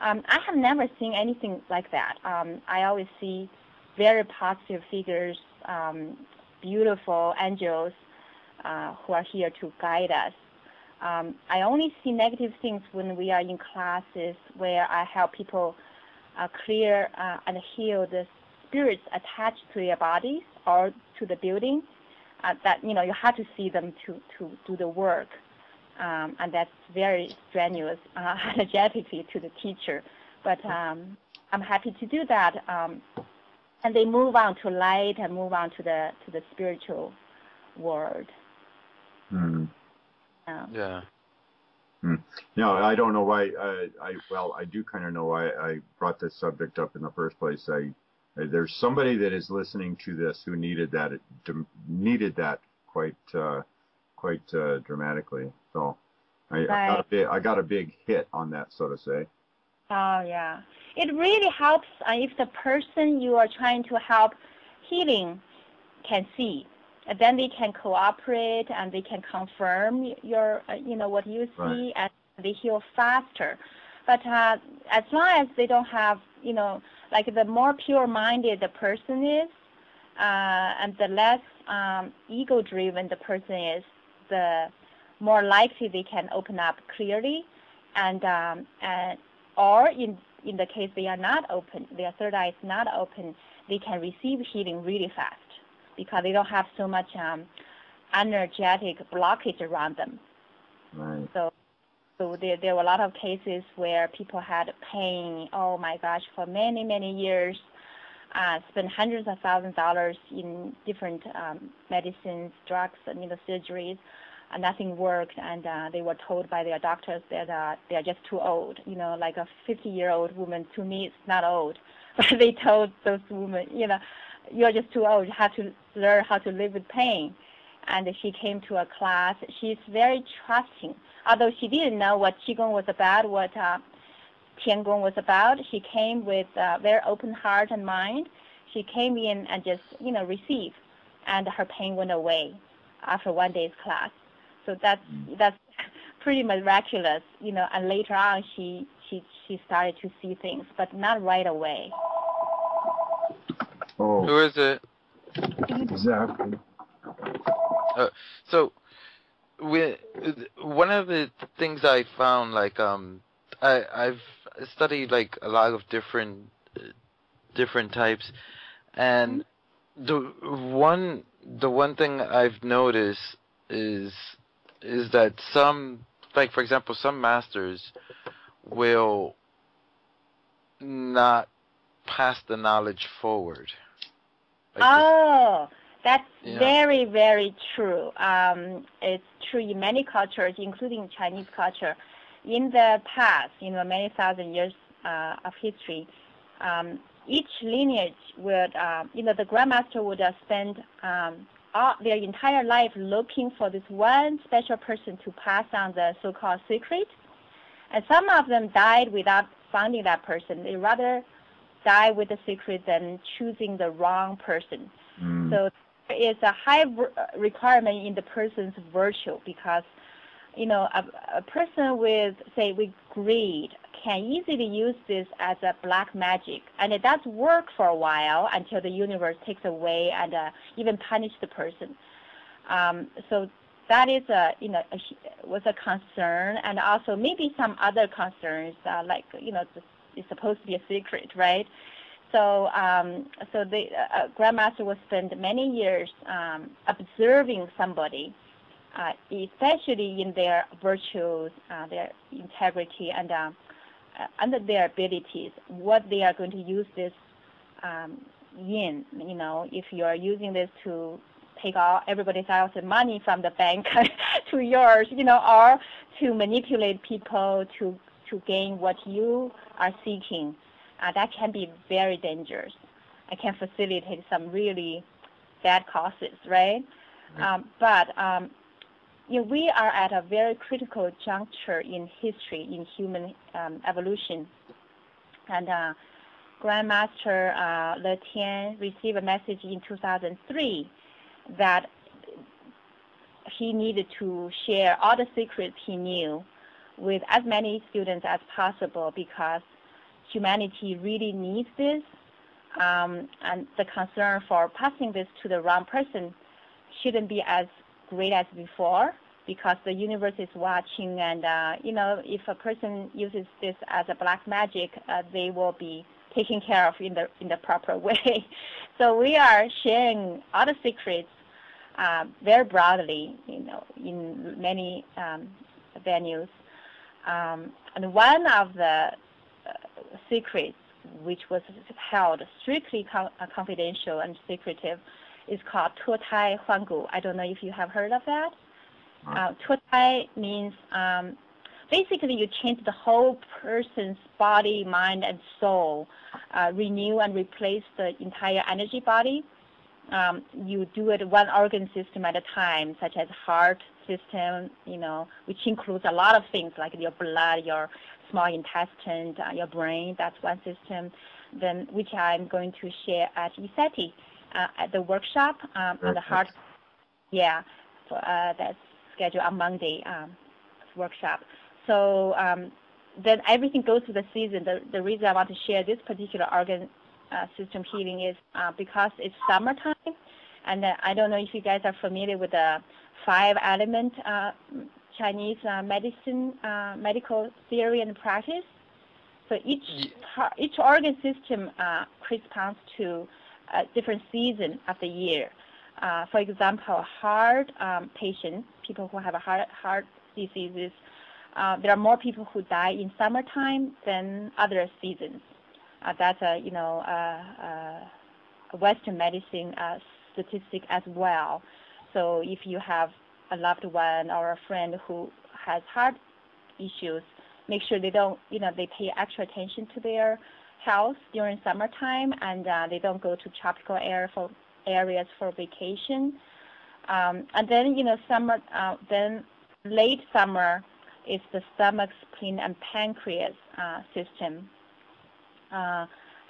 I have never seen anything like that. I always see very positive figures, beautiful angels who are here to guide us. I only see negative things when we are in classes where I help people clear and heal the spirits attached to their bodies or to the building. That, you know, you have to see them to do the work. And that's very strenuous energetically to the teacher. But I'm happy to do that. And they move on to light and move on to the spiritual world. Yeah. No, I don't know why. I do kind of know why I brought this subject up in the first place. There's somebody that is listening to this who needed that quite dramatically. So I got a big hit on that, so to say. Oh yeah, it really helps if the person you are trying to help healing can see. And then they can cooperate and they can confirm your, you know, what you see, and they heal faster. But as long as they don't have, you know, like the more pure-minded the person is, and the less ego-driven the person is, the more likely they can open up clearly, or in the case they are not open, their third eye is not open, they can receive healing really fast. because they don't have so much energetic blockage around them. Right. So there were a lot of cases where people had pain, oh my gosh, for many, many years, spent hundreds of thousands of dollars in different medicines, drugs, and surgeries, and nothing worked, and they were told by their doctors that they are just too old. Like a 50-year-old woman, to me, it's not old. But they told those women, you're just too old. You have to learn how to live with pain. And she came to a class. She's very trusting. Although she didn't know what Qigong was about, what Tiangong was about, she came with a very open heart and mind. She came in and just, received, and her pain went away after one day's class. So that's pretty miraculous, and later on she started to see things, but not right away. Oh. Who is it? Exactly. So, one of the things I found, like, I've studied like a lot of different types, and the one thing I've noticed is that some, like for example, some masters will not pass the knowledge forward. Like that's very, very true. It's true in many cultures, including Chinese culture. In the past, many thousand years of history, each lineage would, the grandmaster would spend their entire life looking for this one special person to pass on the so-called secret. And some of them died without finding that person. They rather die with the secret than choosing the wrong person. So there is a high requirement in the person's virtue, because a person with greed can easily use this as a black magic, and it does work for a while until the universe takes away and even punish the person. So that is was a concern, and also maybe some other concerns like it's supposed to be a secret, right? So the grandmaster will spend many years observing somebody, especially in their virtues, their integrity, and their abilities, what they are going to use this in. If you are using this to take everybody else's money from the bank to yours, or to manipulate people to gain what you are seeking, that can be very dangerous. It can facilitate some really bad causes, right? But we are at a very critical juncture in history, in human evolution. And Grandmaster Le Tian received a message in 2003 that he needed to share all the secrets he knew with as many students as possible, because humanity really needs this. And the concern for passing this to the wrong person shouldn't be as great as before, because the universe is watching, and if a person uses this as a black magic, they will be taken care of in the proper way. So we are sharing all the secrets very broadly, in many venues. And one of the secrets, which was held strictly confidential and secretive, is called Tuotai Huangu. I don't know if you have heard of that. Tuotai means basically you change the whole person's body, mind, and soul, renew and replace the entire energy body. You do it one organ system at a time, such as heart system, which includes a lot of things like your blood, your small intestine, your brain. That's one system. Then, which I'm going to share at ISETI at the workshop on the heart. Yeah, so that's scheduled on Monday workshop. So then everything goes to the season. The reason I want to share this particular organ system healing is because it's summertime, and I don't know if you guys are familiar with the 5-element Chinese medicine, medical theory and practice. So each organ system corresponds to a different season of the year. For example, heart patients, people who have heart diseases, there are more people who die in summertime than other seasons. That's a Western medicine statistic as well. So if you have a loved one or a friend who has heart issues, make sure they don't, they pay extra attention to their health during summertime, and they don't go to tropical areas for vacation. And then, summer, then late summer is the stomach, spleen, and pancreas system.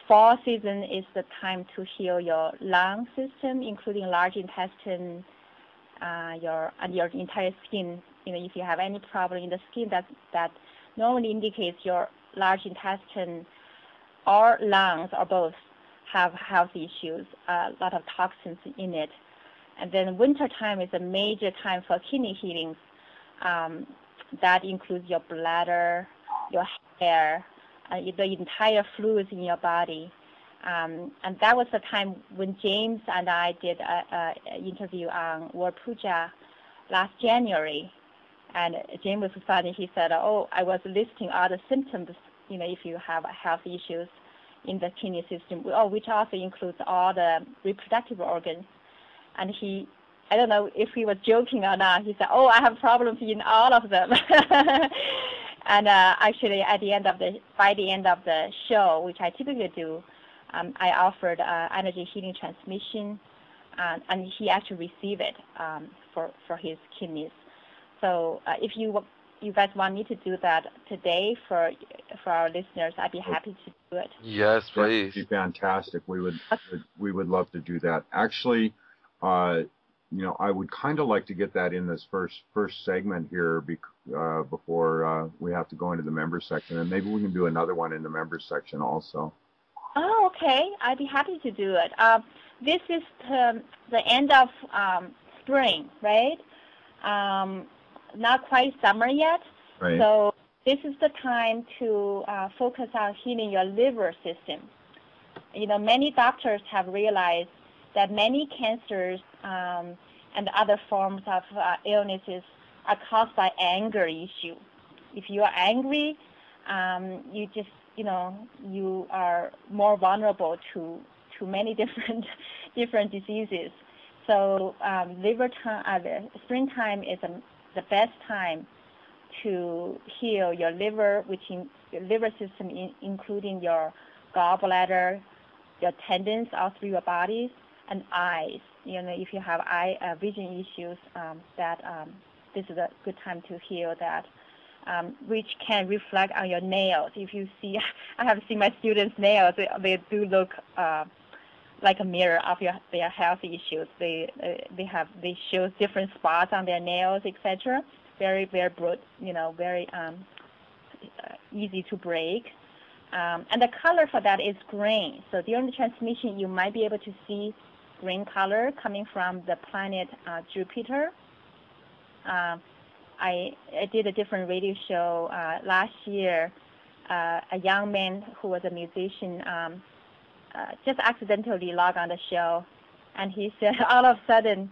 Fall season is the time to heal your lung system, including large intestine, your entire skin. If you have any problem in the skin, that normally indicates your large intestine or lungs or both have health issues, a lot of toxins in it. And then winter time is a major time for kidney healings. That includes your bladder, your hair, the entire fluids in your body. And that was the time when James and I did an interview on World Puja last January. And James was funny. He said, "Oh, I was listing all the symptoms, if you have health issues in the kidney system, which also includes all the reproductive organs." And I don't know if he was joking or not. He said, "Oh, I have problems in all of them." And actually, by the end of the show, which I typically do, I offered energy healing transmission, and he actually received it for his kidneys. So if you guys want me to do that today for our listeners, I'd be happy to do it. Yes, please. That'd be fantastic. We would love to do that. Actually, I would kind of like to get that in this first segment here before we have to go into the members section, and maybe we can do another one in the members section also. Oh, okay. I'd be happy to do it. This is the end of spring, right? Not quite summer yet. Right. So this is the time to focus on healing your liver system. Many doctors have realized that many cancers and other forms of illnesses are caused by anger issue. If you are angry, you just, you are more vulnerable to many different diseases. So the springtime is the best time to heal your liver, your liver system, including your gallbladder, your tendons all through your bodies, and eyes. If you have vision issues, this is a good time to heal that, which can reflect on your nails. If you see, I have seen my students' nails; they do look like a mirror of their health issues. They show different spots on their nails, etc. Very, very broad, very easy to break. And the color for that is green. So during the transmission, you might be able to see green color coming from the planet Jupiter. I did a different radio show last year. A young man who was a musician just accidentally logged on the show, and he said all of a sudden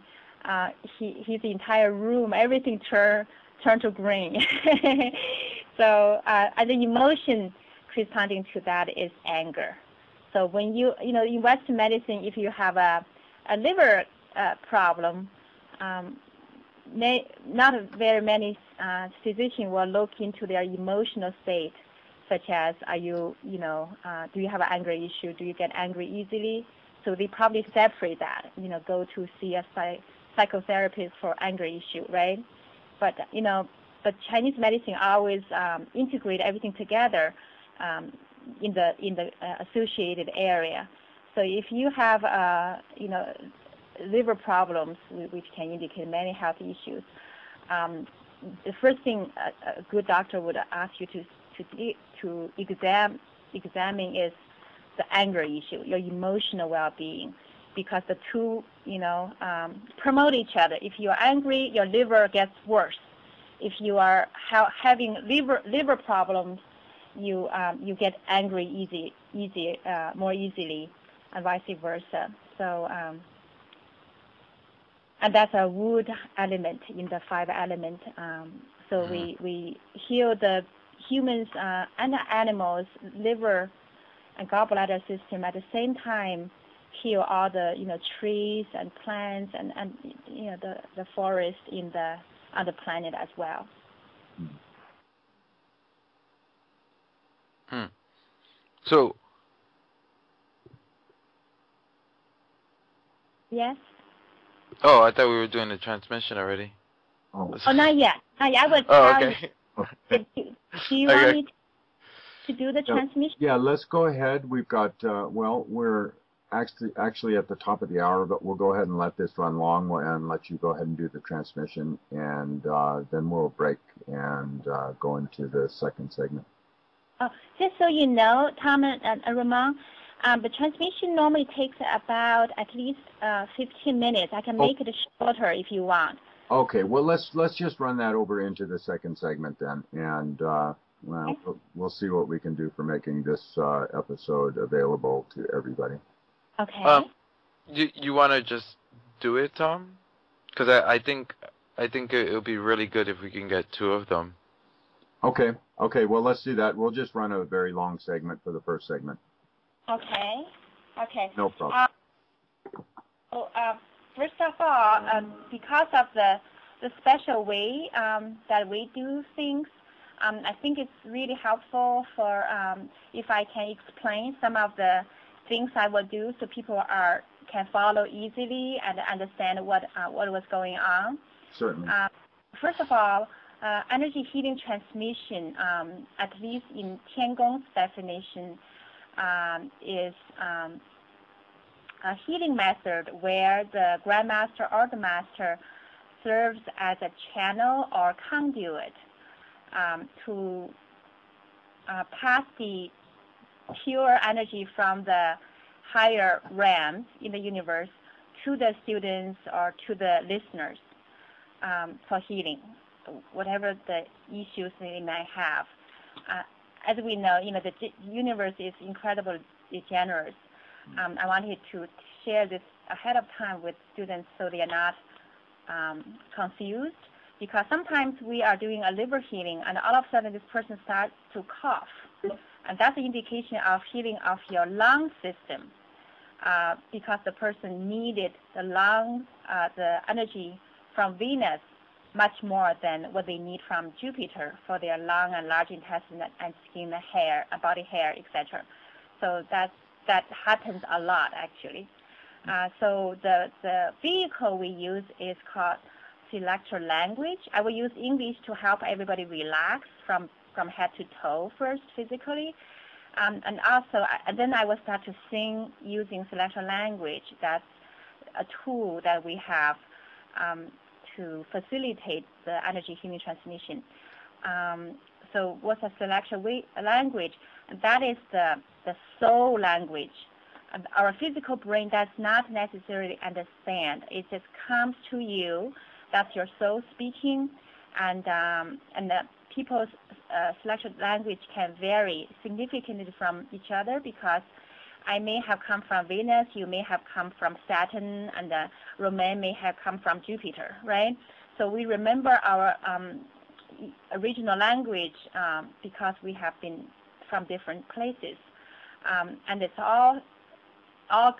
his entire room, everything turned to green. So and the emotion corresponding to that is anger. So when in Western medicine, if you have a liver problem, not very many physicians will look into their emotional state, such as do you have an anger issue? Do you get angry easily? So they probably separate that, go to see a psychotherapist for anger issue, right? But but Chinese medicine always integrate everything together in the associated area. So if you have liver problems, which can indicate many health issues, the first thing a good doctor would ask you to examine is the anger issue, your emotional well-being, because the two promote each other. If you are angry, your liver gets worse. If you are having liver problems, you get angry more easily, and vice versa. So and that's a wood element in the 5 element. So we heal the humans and the animals' liver and gallbladder system at the same time. Heal all the trees and plants and the forest on the planet as well. So. Yes. Oh, I thought we were doing the transmission already. Oh, not yet. I was okay. Do you want me to do the transmission? Yeah, let's go ahead. We've got, we're actually at the top of the hour, but we'll go ahead and let this run long and let you go ahead and do the transmission, and then we'll break and go into the second segment. Oh, just so you know, Tom and Ramon, the transmission normally takes about at least 15 minutes. I can make it shorter if you want. Okay, well, let's just run that over into the second segment then, and we'll see what we can do for making this episode available to everybody. Okay. You want to just do it, Tom? Because I think it'll be really good if we can get 2 of them. Okay. Well, let's do that. We'll just run a very long segment for the first segment. Okay. No problem. First of all, because of the special way that we do things, I think it's really helpful for if I can explain some of the things I will do so people can follow easily and understand what was going on. Certainly. First of all, energy healing transmission, at least in Tiangong's definition, is a healing method where the grandmaster or the master serves as a channel or conduit to pass the pure energy from the higher realms in the universe to the students or to the listeners for healing, whatever the issues they may have. As we know, the universe is incredibly generous. I wanted to share this ahead of time with students so they are not confused, because sometimes we are doing a liver healing and all of a sudden this person starts to cough. And that's an indication of healing of your lung system because the person needed the lung, the energy from Venus much more than what they need from Jupiter for their lung and large intestine and skin, hair, body hair, etc. So that happens a lot, actually. So the vehicle we use is called selector language. I will use English to help everybody relax from head to toe first, physically. And also, then I will start to sing using selector language. That's a tool that we have to facilitate the energy healing transmission. So what's a selector language? That is the soul language. Our physical brain does not necessarily understand. It just comes to you. That's your soul speaking, and the people's selector language can vary significantly from each other because I may have come from Venus, you may have come from Saturn, and Romain may have come from Jupiter, right? So we remember our original language because we have been from different places, and it's all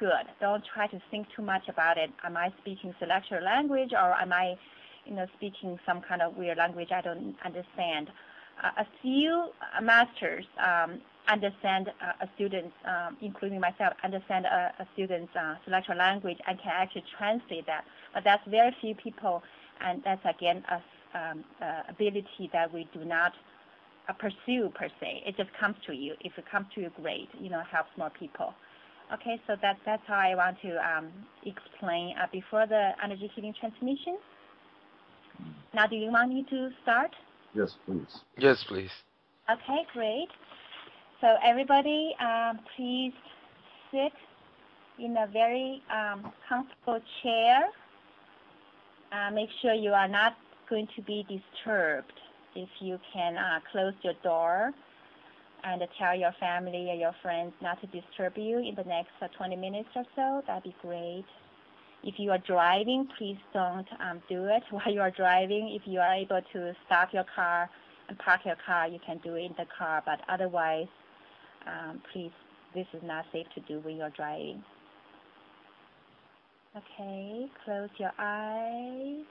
good. Don't try to think too much about it. Am I speaking selector language, or am I, speaking some kind of weird language I don't understand? A few masters understand a student's, including myself, understand a student's selector language and can actually translate that. But that's very few people, and that's again a ability that we do not pursue per se. It just comes to you. If it comes to you, great. Helps more people. Okay, so that's how I want to explain before the energy healing transmission. Now, do you want me to start? Yes, please. Yes, please. Okay, great. So everybody, please sit in a very comfortable chair. Make sure you are not going to be disturbed. If you can close your door and tell your family or your friends not to disturb you in the next 20 minutes or so, that'd be great. If you are driving, please don't do it while you are driving. If you are able to stop your car and park your car, you can do it in the car. But otherwise, please, this is not safe to do when you're driving. Okay, close your eyes.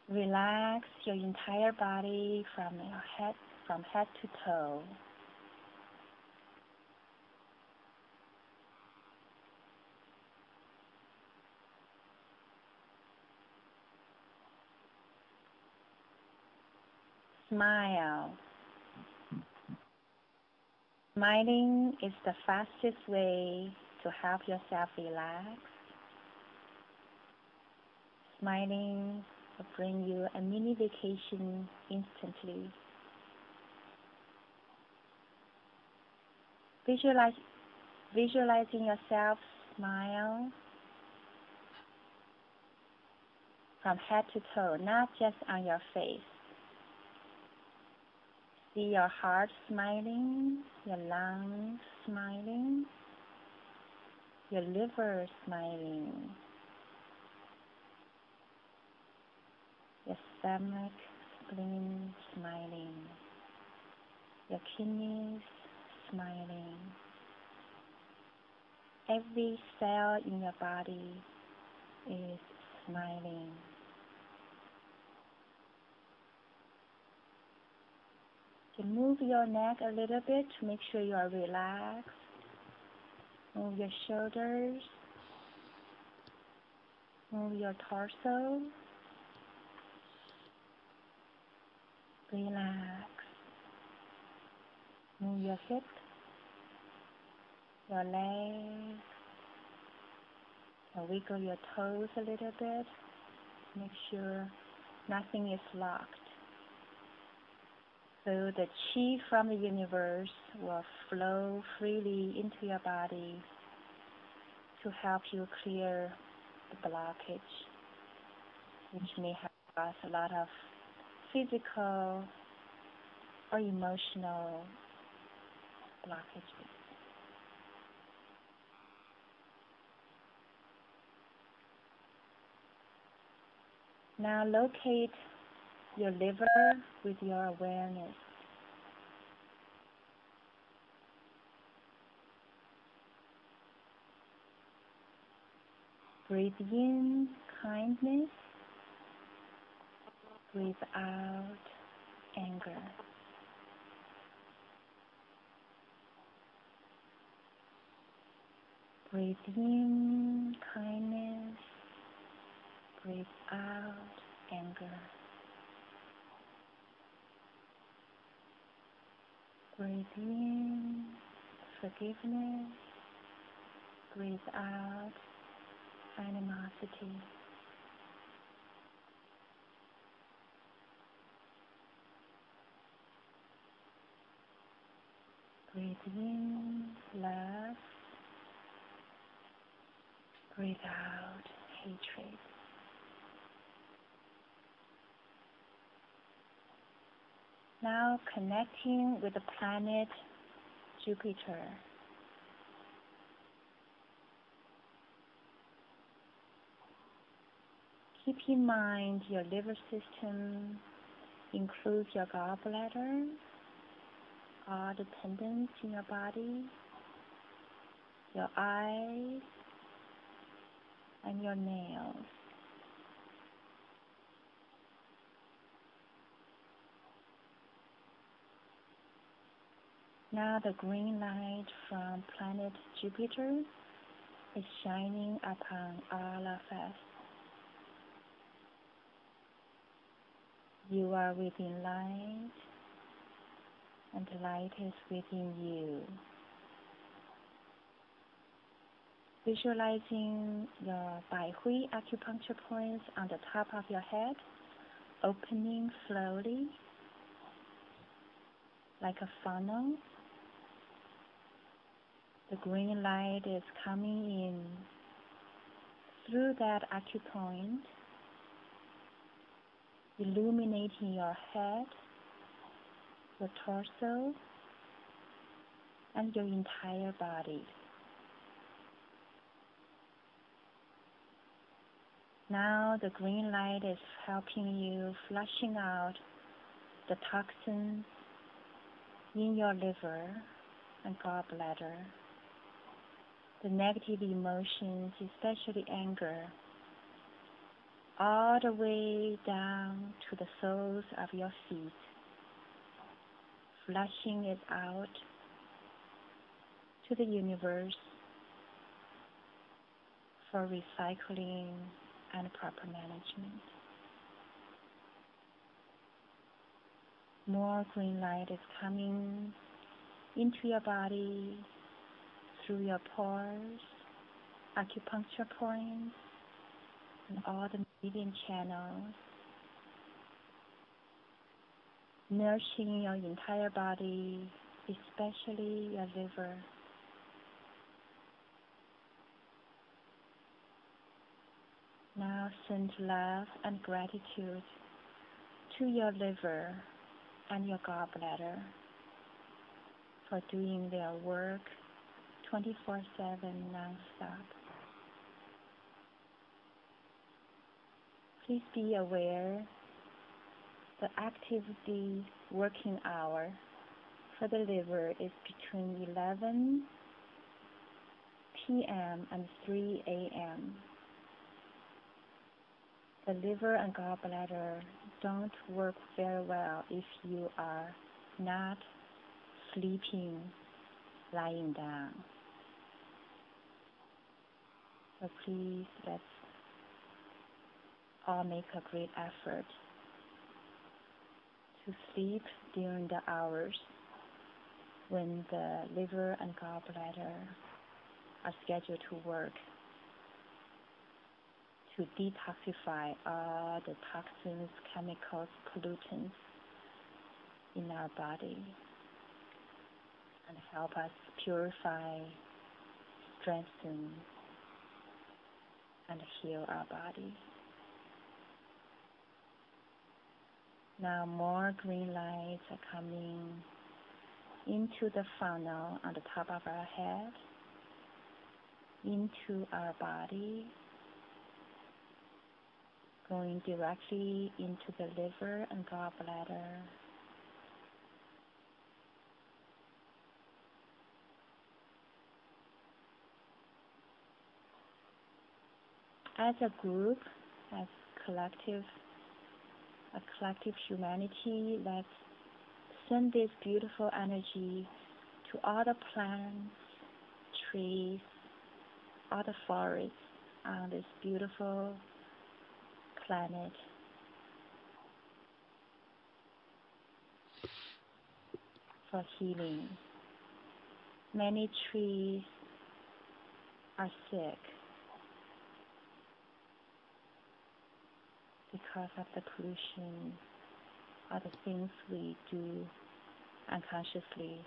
Relax your entire body from head to toe. Smile. Smiling is the fastest way to help yourself relax. Smiling will bring you a mini vacation instantly. Visualizing yourself smile from head to toe, not just on your face. See your heart smiling, your lungs smiling, your liver smiling, your stomach, spleen smiling, your kidneys smiling. Every cell in your body is smiling. You move your neck a little bit to make sure you are relaxed. Move your shoulders. Move your torso. Relax. Move your hips, your legs. And wiggle your toes a little bit. Make sure nothing is locked. So the chi from the universe will flow freely into your body to help you clear the blockage, which may have caused a lot of physical or emotional blockages. Now locate your liver with your awareness. Breathe in kindness. Breathe out anger. Breathe in kindness. Breathe out anger. Breathe in forgiveness. Breathe out animosity. Breathe in love. Breathe out hatred. Now connecting with the planet Jupiter. Keep in mind your liver system includes your gallbladder, all the tendons in your body, your eyes, and your nails. Now the green light from planet Jupiter is shining upon all of us. You are within light, and the light is within you. Visualizing your Bai Hui acupuncture points on the top of your head, opening slowly, like a funnel. The green light is coming in through that acupoint, illuminating your head, your torso, and your entire body. Now the green light is helping you flushing out the toxins in your liver and gallbladder, the negative emotions, especially anger, all the way down to the soles of your feet, flushing it out to the universe for recycling and proper management. More green light is coming into your body through your pores, acupuncture points, and all the meridian channels, nourishing your entire body, especially your liver. Now send love and gratitude to your liver and your gallbladder for doing their work 24/7 non-stop. Please be aware the activity working hour for the liver is between 11 p.m. and 3 a.m. The liver and gallbladder don't work very well if you are not sleeping, lying down. So please, let's all make a great effort to sleep during the hours when the liver and gallbladder are scheduled to work, to detoxify all the toxins, chemicals, pollutants in our body and help us purify, strengthen, and heal our body. Now more green lights are coming into the funnel on the top of our head, into our body, going directly into the liver and gallbladder. As a group, as a collective humanity, let's send this beautiful energy to all the plants, trees, all the forests on this beautiful planet. For healing. Many trees are sick because of the pollution, or the things we do unconsciously.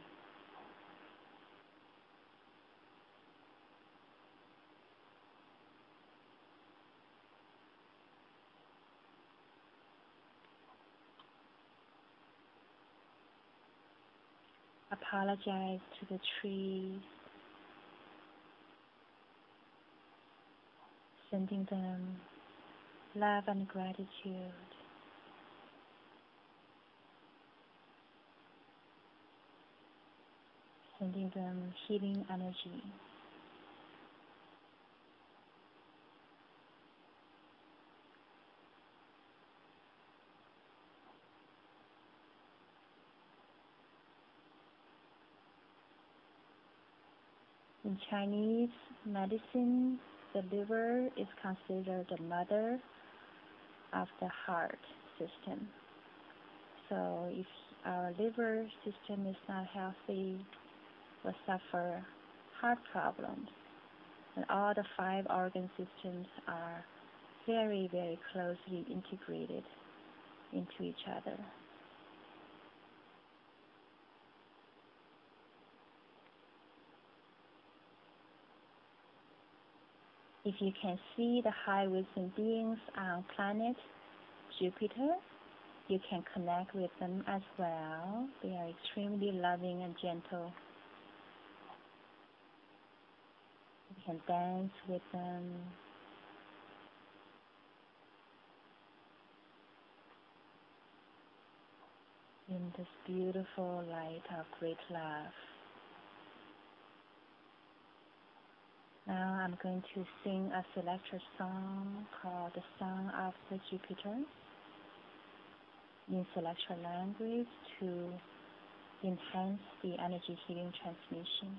Apologize to the trees, sending them love and gratitude. Sending them healing energy. In Chinese medicine, the liver is considered the mother of the heart system. So if our liver system is not healthy, we'll suffer heart problems. And all the 5 organ systems are very, very closely integrated into each other. If you can see the high wisdom beings on planet Jupiter, you can connect with them as well. They are extremely loving and gentle. You can dance with them. In this beautiful light of great love. Now I'm going to sing a selected song called The Song of the Jupiter in celestial language to enhance the energy healing transmission.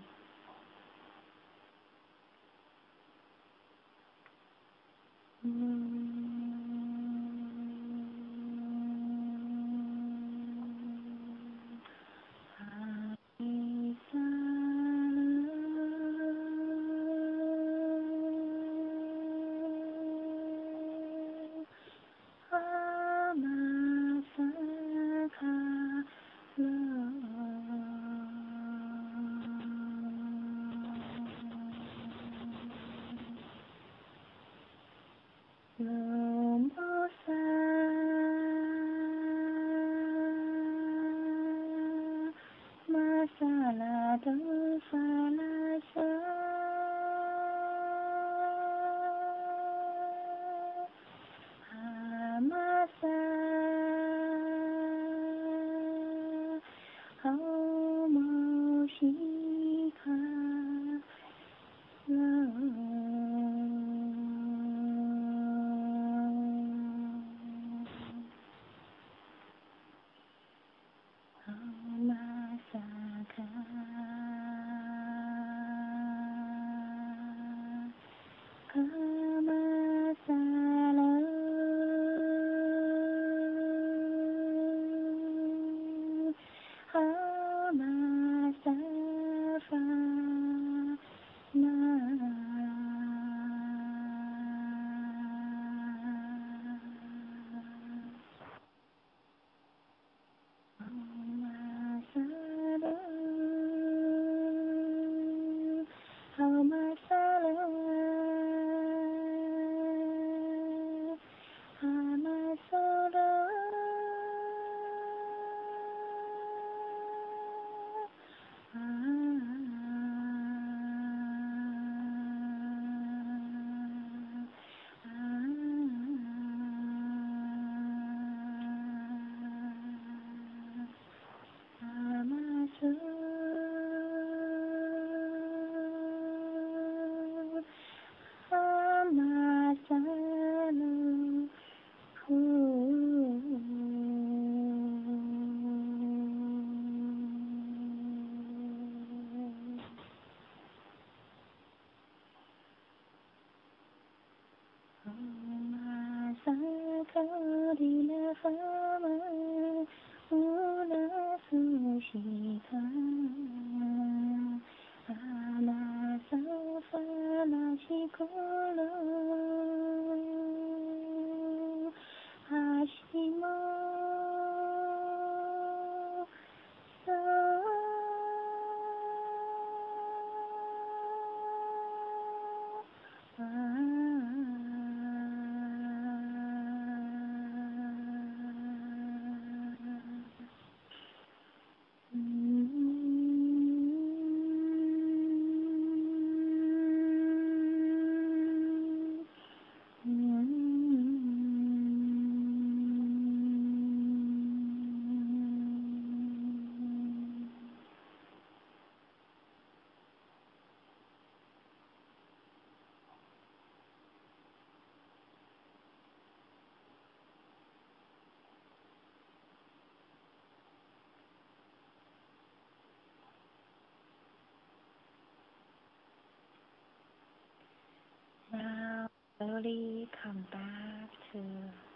Now slowly come back to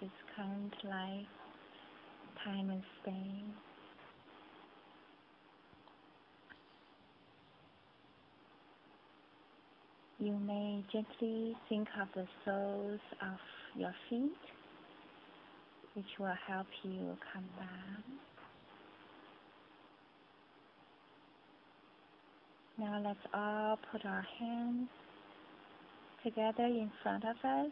this current life, time and space. You may gently think of the soles of your feet, which will help you come back. Now let's all put our hands together in front of us,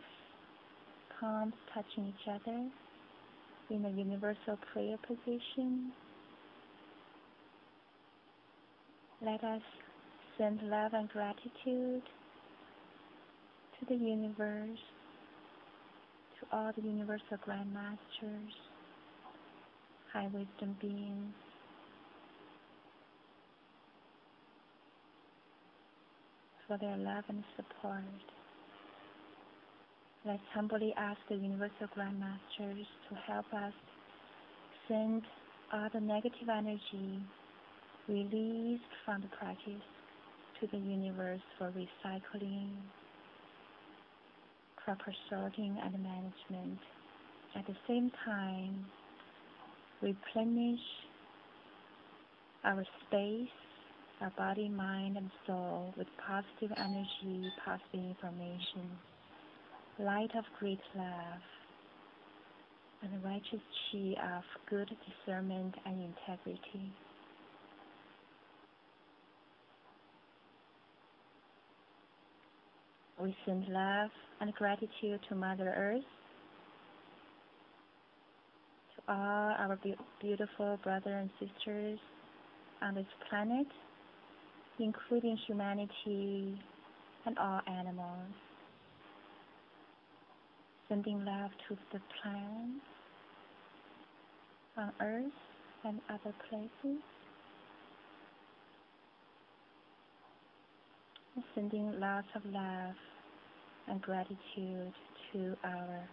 palms touching each other in a universal prayer position. Let us send love and gratitude to the universe, to all the universal grandmasters, high wisdom beings, for their love and support. Let's humbly ask the universal grandmasters to help us send all the negative energy released from the practice to the universe for recycling, proper sorting and management. At the same time, replenish our space, our body, mind, and soul with positive energy, positive information, light of great love, and the righteous chi of good discernment and integrity. We send love and gratitude to Mother Earth, to all our beautiful brothers and sisters on this planet, including humanity and all animals. Sending love to the plants on Earth and other places. Sending lots of love and gratitude to our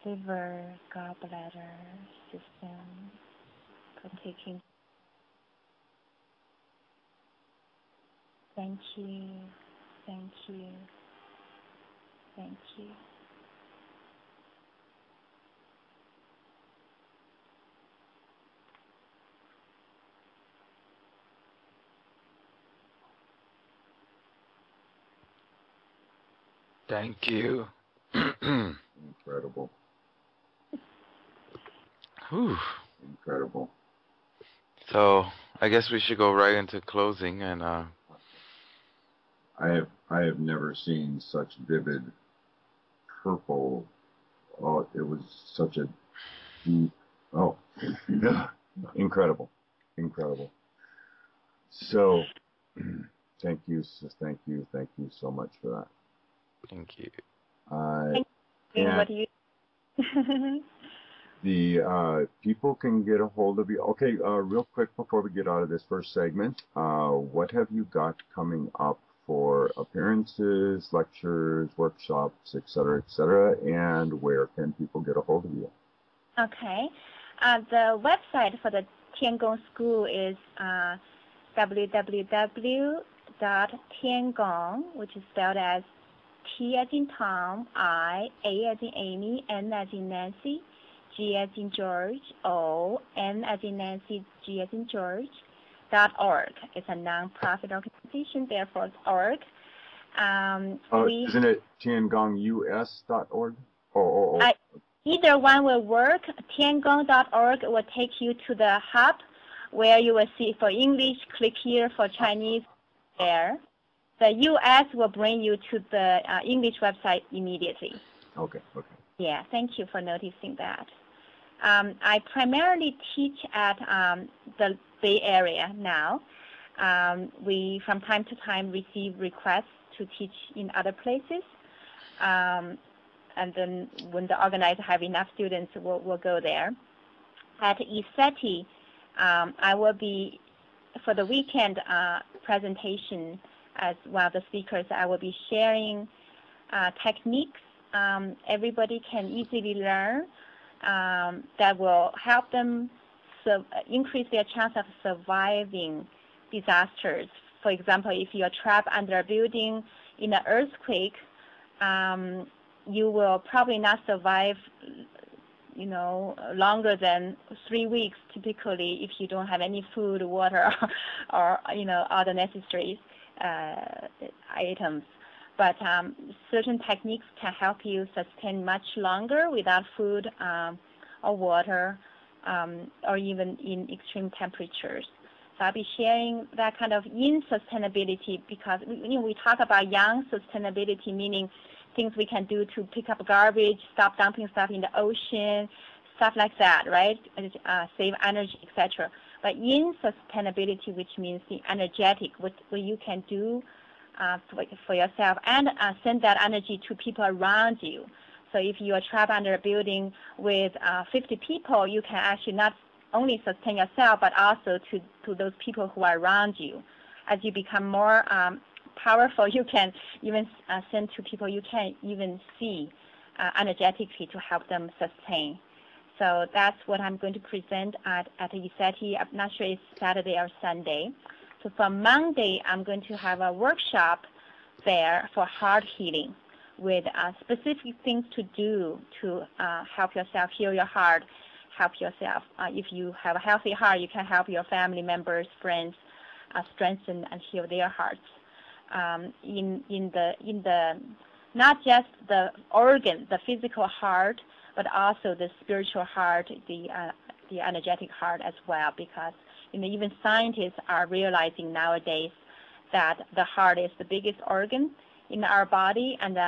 liver, gallbladder system for taking. Thank you, thank you, thank you. Thank you. Incredible. Whew. Incredible. So I guess we should go right into closing, and I have never seen such vivid purple. Oh, it was such a deep. Oh, incredible, incredible. So, thank you so much for that. thank you. Thank you. And What do you? the people can get a hold of you. Okay, real quick before we get out of this first segment, what have you got coming up for appearances, lectures, workshops, etc., and where can people get a hold of you? Okay. The website for the Tiangong School is www.tiangong, which is spelled as T as in Tom, I, A as in Amy, N as in Nancy, G as in George, O, N as in Nancy, G as in George, .org. It's a non-profit organization, therefore it's org. Isn't it tiangongus.org? Either one will work. Tiangong.org will take you to the hub where you will see for English, click here, for Chinese, there. The U.S. will bring you to the English website immediately. Okay. Yeah, thank you for noticing that. I primarily teach at the Bay Area now. We, from time to time, receive requests to teach in other places. And then when the organizer have enough students, we'll go there. At ECETI, I will be, for the weekend presentation, as one of the speakers, I will be sharing techniques everybody can easily learn that will help them increase their chance of surviving disasters. For example, if you're trapped under a building in an earthquake, you will probably not survive, longer than 3 weeks typically if you don't have any food, water, or other necessary items. But certain techniques can help you sustain much longer without food or water, or even in extreme temperatures. So I'll be sharing that kind of yin sustainability, because we talk about yang sustainability, meaning things we can do to pick up garbage, stop dumping stuff in the ocean, stuff like that, right? Save energy, etc. But yin sustainability, which means the energetic, what you can do for yourself, and send that energy to people around you. So if you are trapped under a building with 50 people, you can actually not only sustain yourself, but also to those people who are around you. As you become more powerful, you can even send to people you can't even see energetically to help them sustain. So that's what I'm going to present at ESETI. I'm not sure it's Saturday or Sunday. So for Monday, I'm going to have a workshop there for heart healing with specific things to do to help yourself heal your heart, help yourself. If you have a healthy heart, you can help your family members, friends, strengthen and heal their hearts. In the not just the organ, the physical heart, but also the spiritual heart, the energetic heart as well, because even scientists are realizing nowadays that the heart is the biggest organ in our body, and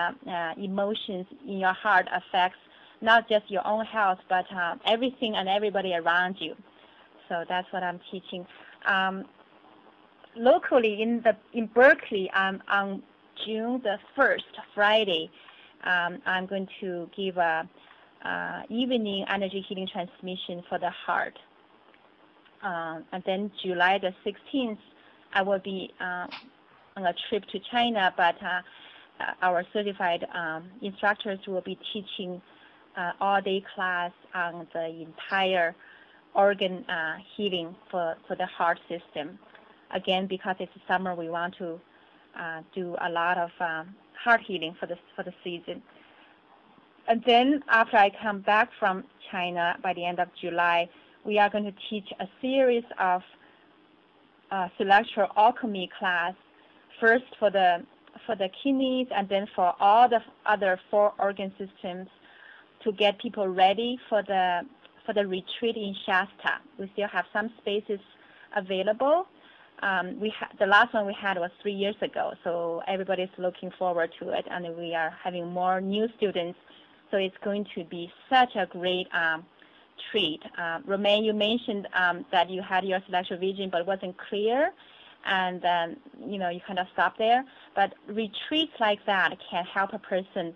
emotions in your heart affects not just your own health, but everything and everybody around you. So that's what I'm teaching. Locally in Berkeley, on June the 1st, Friday, I'm going to give a evening energy healing transmission for the heart. And then July the 16th, I will be on a trip to China, but our certified instructors will be teaching all-day class on the entire organ healing for the heart system. Again, because it's summer, we want to do a lot of heart healing for the season. And then after I come back from China by the end of July, we are going to teach a series of celestial alchemy class, first for the kidneys, and then for all the other 4 organ systems, to get people ready for the retreat in Shasta. We still have some spaces available. The last one we had was 3 years ago, so everybody's looking forward to it, and we are having more new students. So it's going to be such a great treat. Romain, you mentioned that you had your celestial vision, but it wasn't clear, and you kind of stopped there. But retreats like that can help a person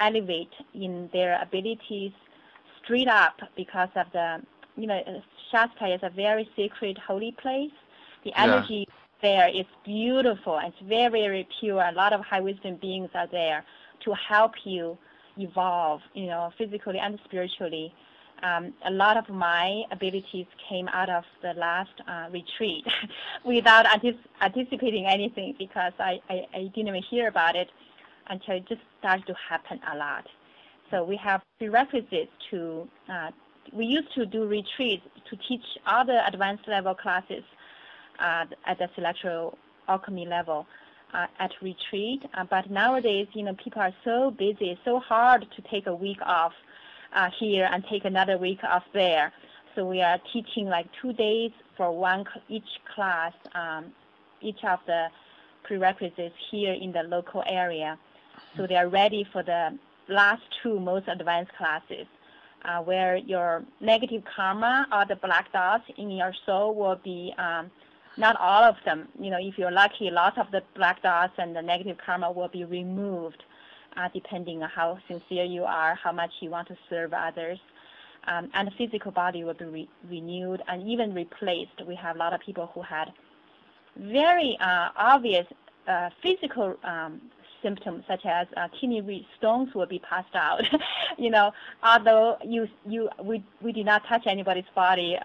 elevate in their abilities straight up, because of the, Shasta is a very sacred, holy place. The energy there is beautiful, and it's very, very pure. A lot of high wisdom beings are there to help you evolve, physically and spiritually. A lot of my abilities came out of the last retreat without anticipating anything, because I didn't even hear about it until it just started to happen a lot. So we have prerequisites to, we used to do retreats to teach all the advanced level classes at the celestial alchemy level at retreat. But nowadays, people are so busy, it's so hard to take a week off here and take another week off there. So we are teaching like 2 days for each class, each of the prerequisites here in the local area. So they are ready for the last 2 most advanced classes, where your negative karma or the black dots in your soul will be, not all of them, if you're lucky, lots of the black dots and the negative karma will be removed, depending on how sincere you are, how much you want to serve others. And the physical body will be renewed and even replaced. We have a lot of people who had very obvious physical symptoms, such as kidney stones will be passed out. Although we did not touch anybody's body,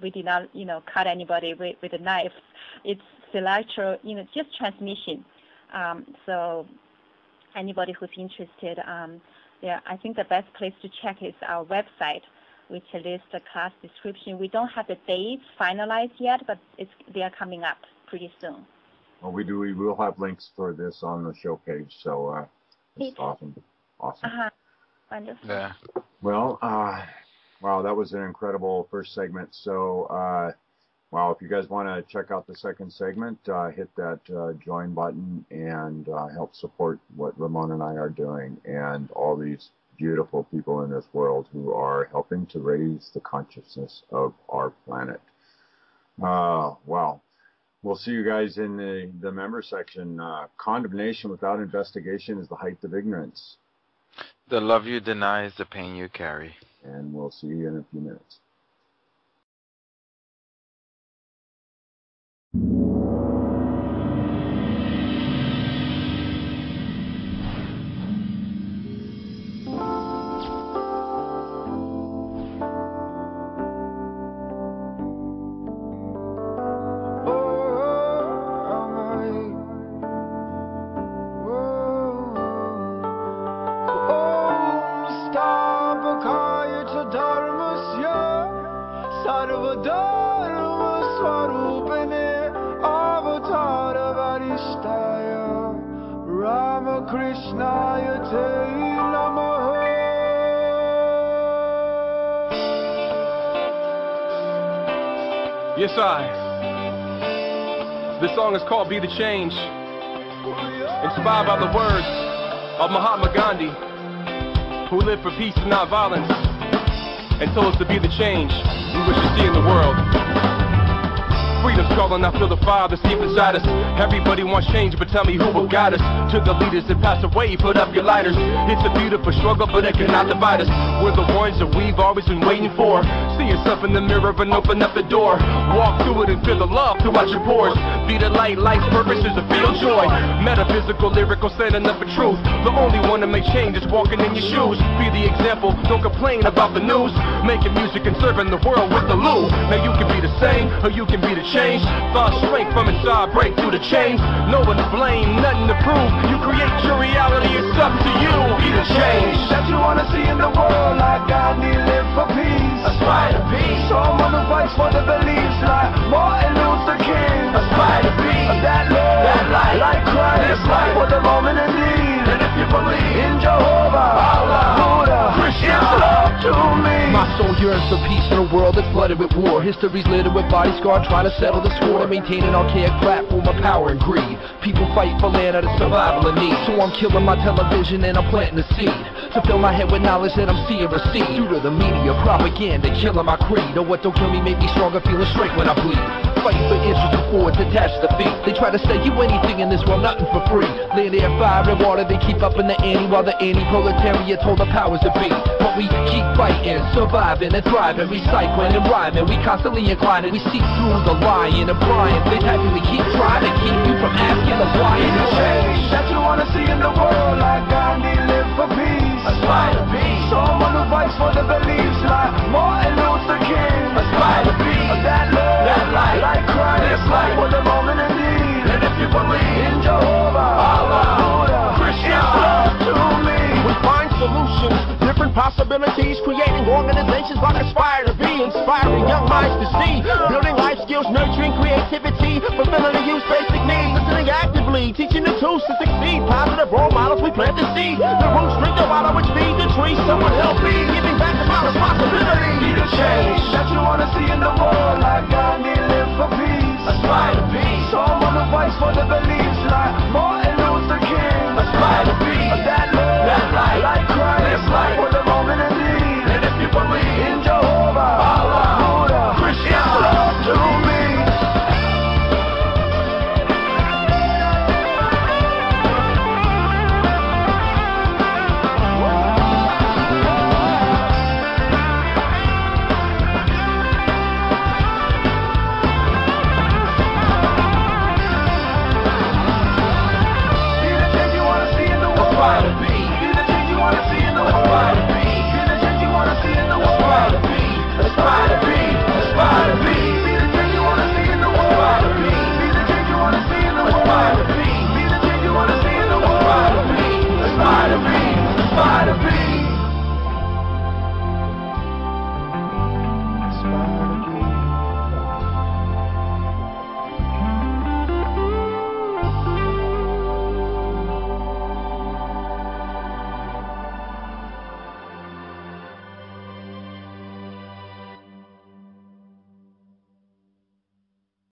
we did not cut anybody with a knife. It's celestial, just transmission. So anybody who's interested, I think the best place to check is our website, which lists the class description. We don't have the dates finalized yet, but they are coming up pretty soon. Well, we will have links for this on the show page, so it's awesome. Wonderful. Yeah. Well, wow, that was an incredible first segment. So, wow, if you guys want to check out the second segment, hit that join button and help support what Ramon and I are doing, and all these beautiful people in this world who are helping to raise the consciousness of our planet. Wow. We'll see you guys in the member section. Condemnation without investigation is the height of ignorance. The love you deny is the pain you carry. And we'll see you in a few minutes. Yes, This song is called Be the Change, inspired by the words of Mahatma Gandhi, who lived for peace and not violence, and told us to be the change we wish to see in the world. Freedom's calling, I feel the fire that's deep inside us. Everybody wants change, but tell me who will guide us. To the leaders that pass away, put up your lighters. It's a beautiful struggle, but it cannot divide us. We're the ones that we've always been waiting for. See yourself in the mirror and open up the door. Walk through it and feel the love throughout your pores. Be the light, life's purpose is to feel joy. Metaphysical, lyrical, standing up for truth. The only one that makes change is walking in your shoes. Be the example, don't complain about the news. Making music and serving the world with the loo. Now you can be the same, or you can be the change. Thought strength from inside, break through the chains. No one to blame, nothing to prove. You create your reality, it's up to you. Be the change that you wanna see in the world. Like Gandhi, live for peace, aspire to peace. Someone who fights for the beliefs, like Martin Luther King. Aspire to be that love, that light, like Christ. This life for the moment in need. And if you believe in Jehovah, Allah, Buddha, Krishna, it's love to me. My soul yearns for peace in a world that's flooded with war. History's littered with body scar, trying to settle the score and maintain an archaic platform of power and greed. People fight for land out of survival and need. So I'm killing my television and I'm planting the seed to fill my head with knowledge that I'm seeing receive. Due to the media propaganda, killing my creed. Or what don't kill me make me stronger, feeling straight when I bleed. Fighting for inches before it's attached to feet. They try to say you anything in this world, nothing for free. Land, air, fire, and water, they keep up in the ante, while the anti-proletariat told the powers to be. But we keep fighting, surviving, and thriving, recycling and rhyming. We constantly inclining, we see through the lying and prying. They happily keep trying to keep you from asking the why. Be the change that you wanna see in the world. Like Gandhi, live for peace, aspire to peace. Someone who fights for the beliefs, like Martin Luther King. Aspire to be that love, that light, like Christ. This life for the moment in need. And if you believe in Jehovah, Allah, Buddha, Krishna, it's love to me. We find solutions, different possibilities, creating organizations like Aspire to Be, inspiring young minds to see, building life skills, nurturing creativity, fulfilling the youth's basic needs, listening actively, teaching the tools to succeed, positive role models, we plant the seed, the roots drink the water which feeds the tree. Someone help me, giving back to my responsibility. Be the change that you wanna see in the world. Like Gandhi, live for peace, aspire to peace. Someone who fights for the beliefs, like Martin Luther King. Aspire to be that love, that light, like Christ. This life for the moment in need. And if you believe in Jehovah, Allah, Buddha, Krishna, it's love to me. Aspire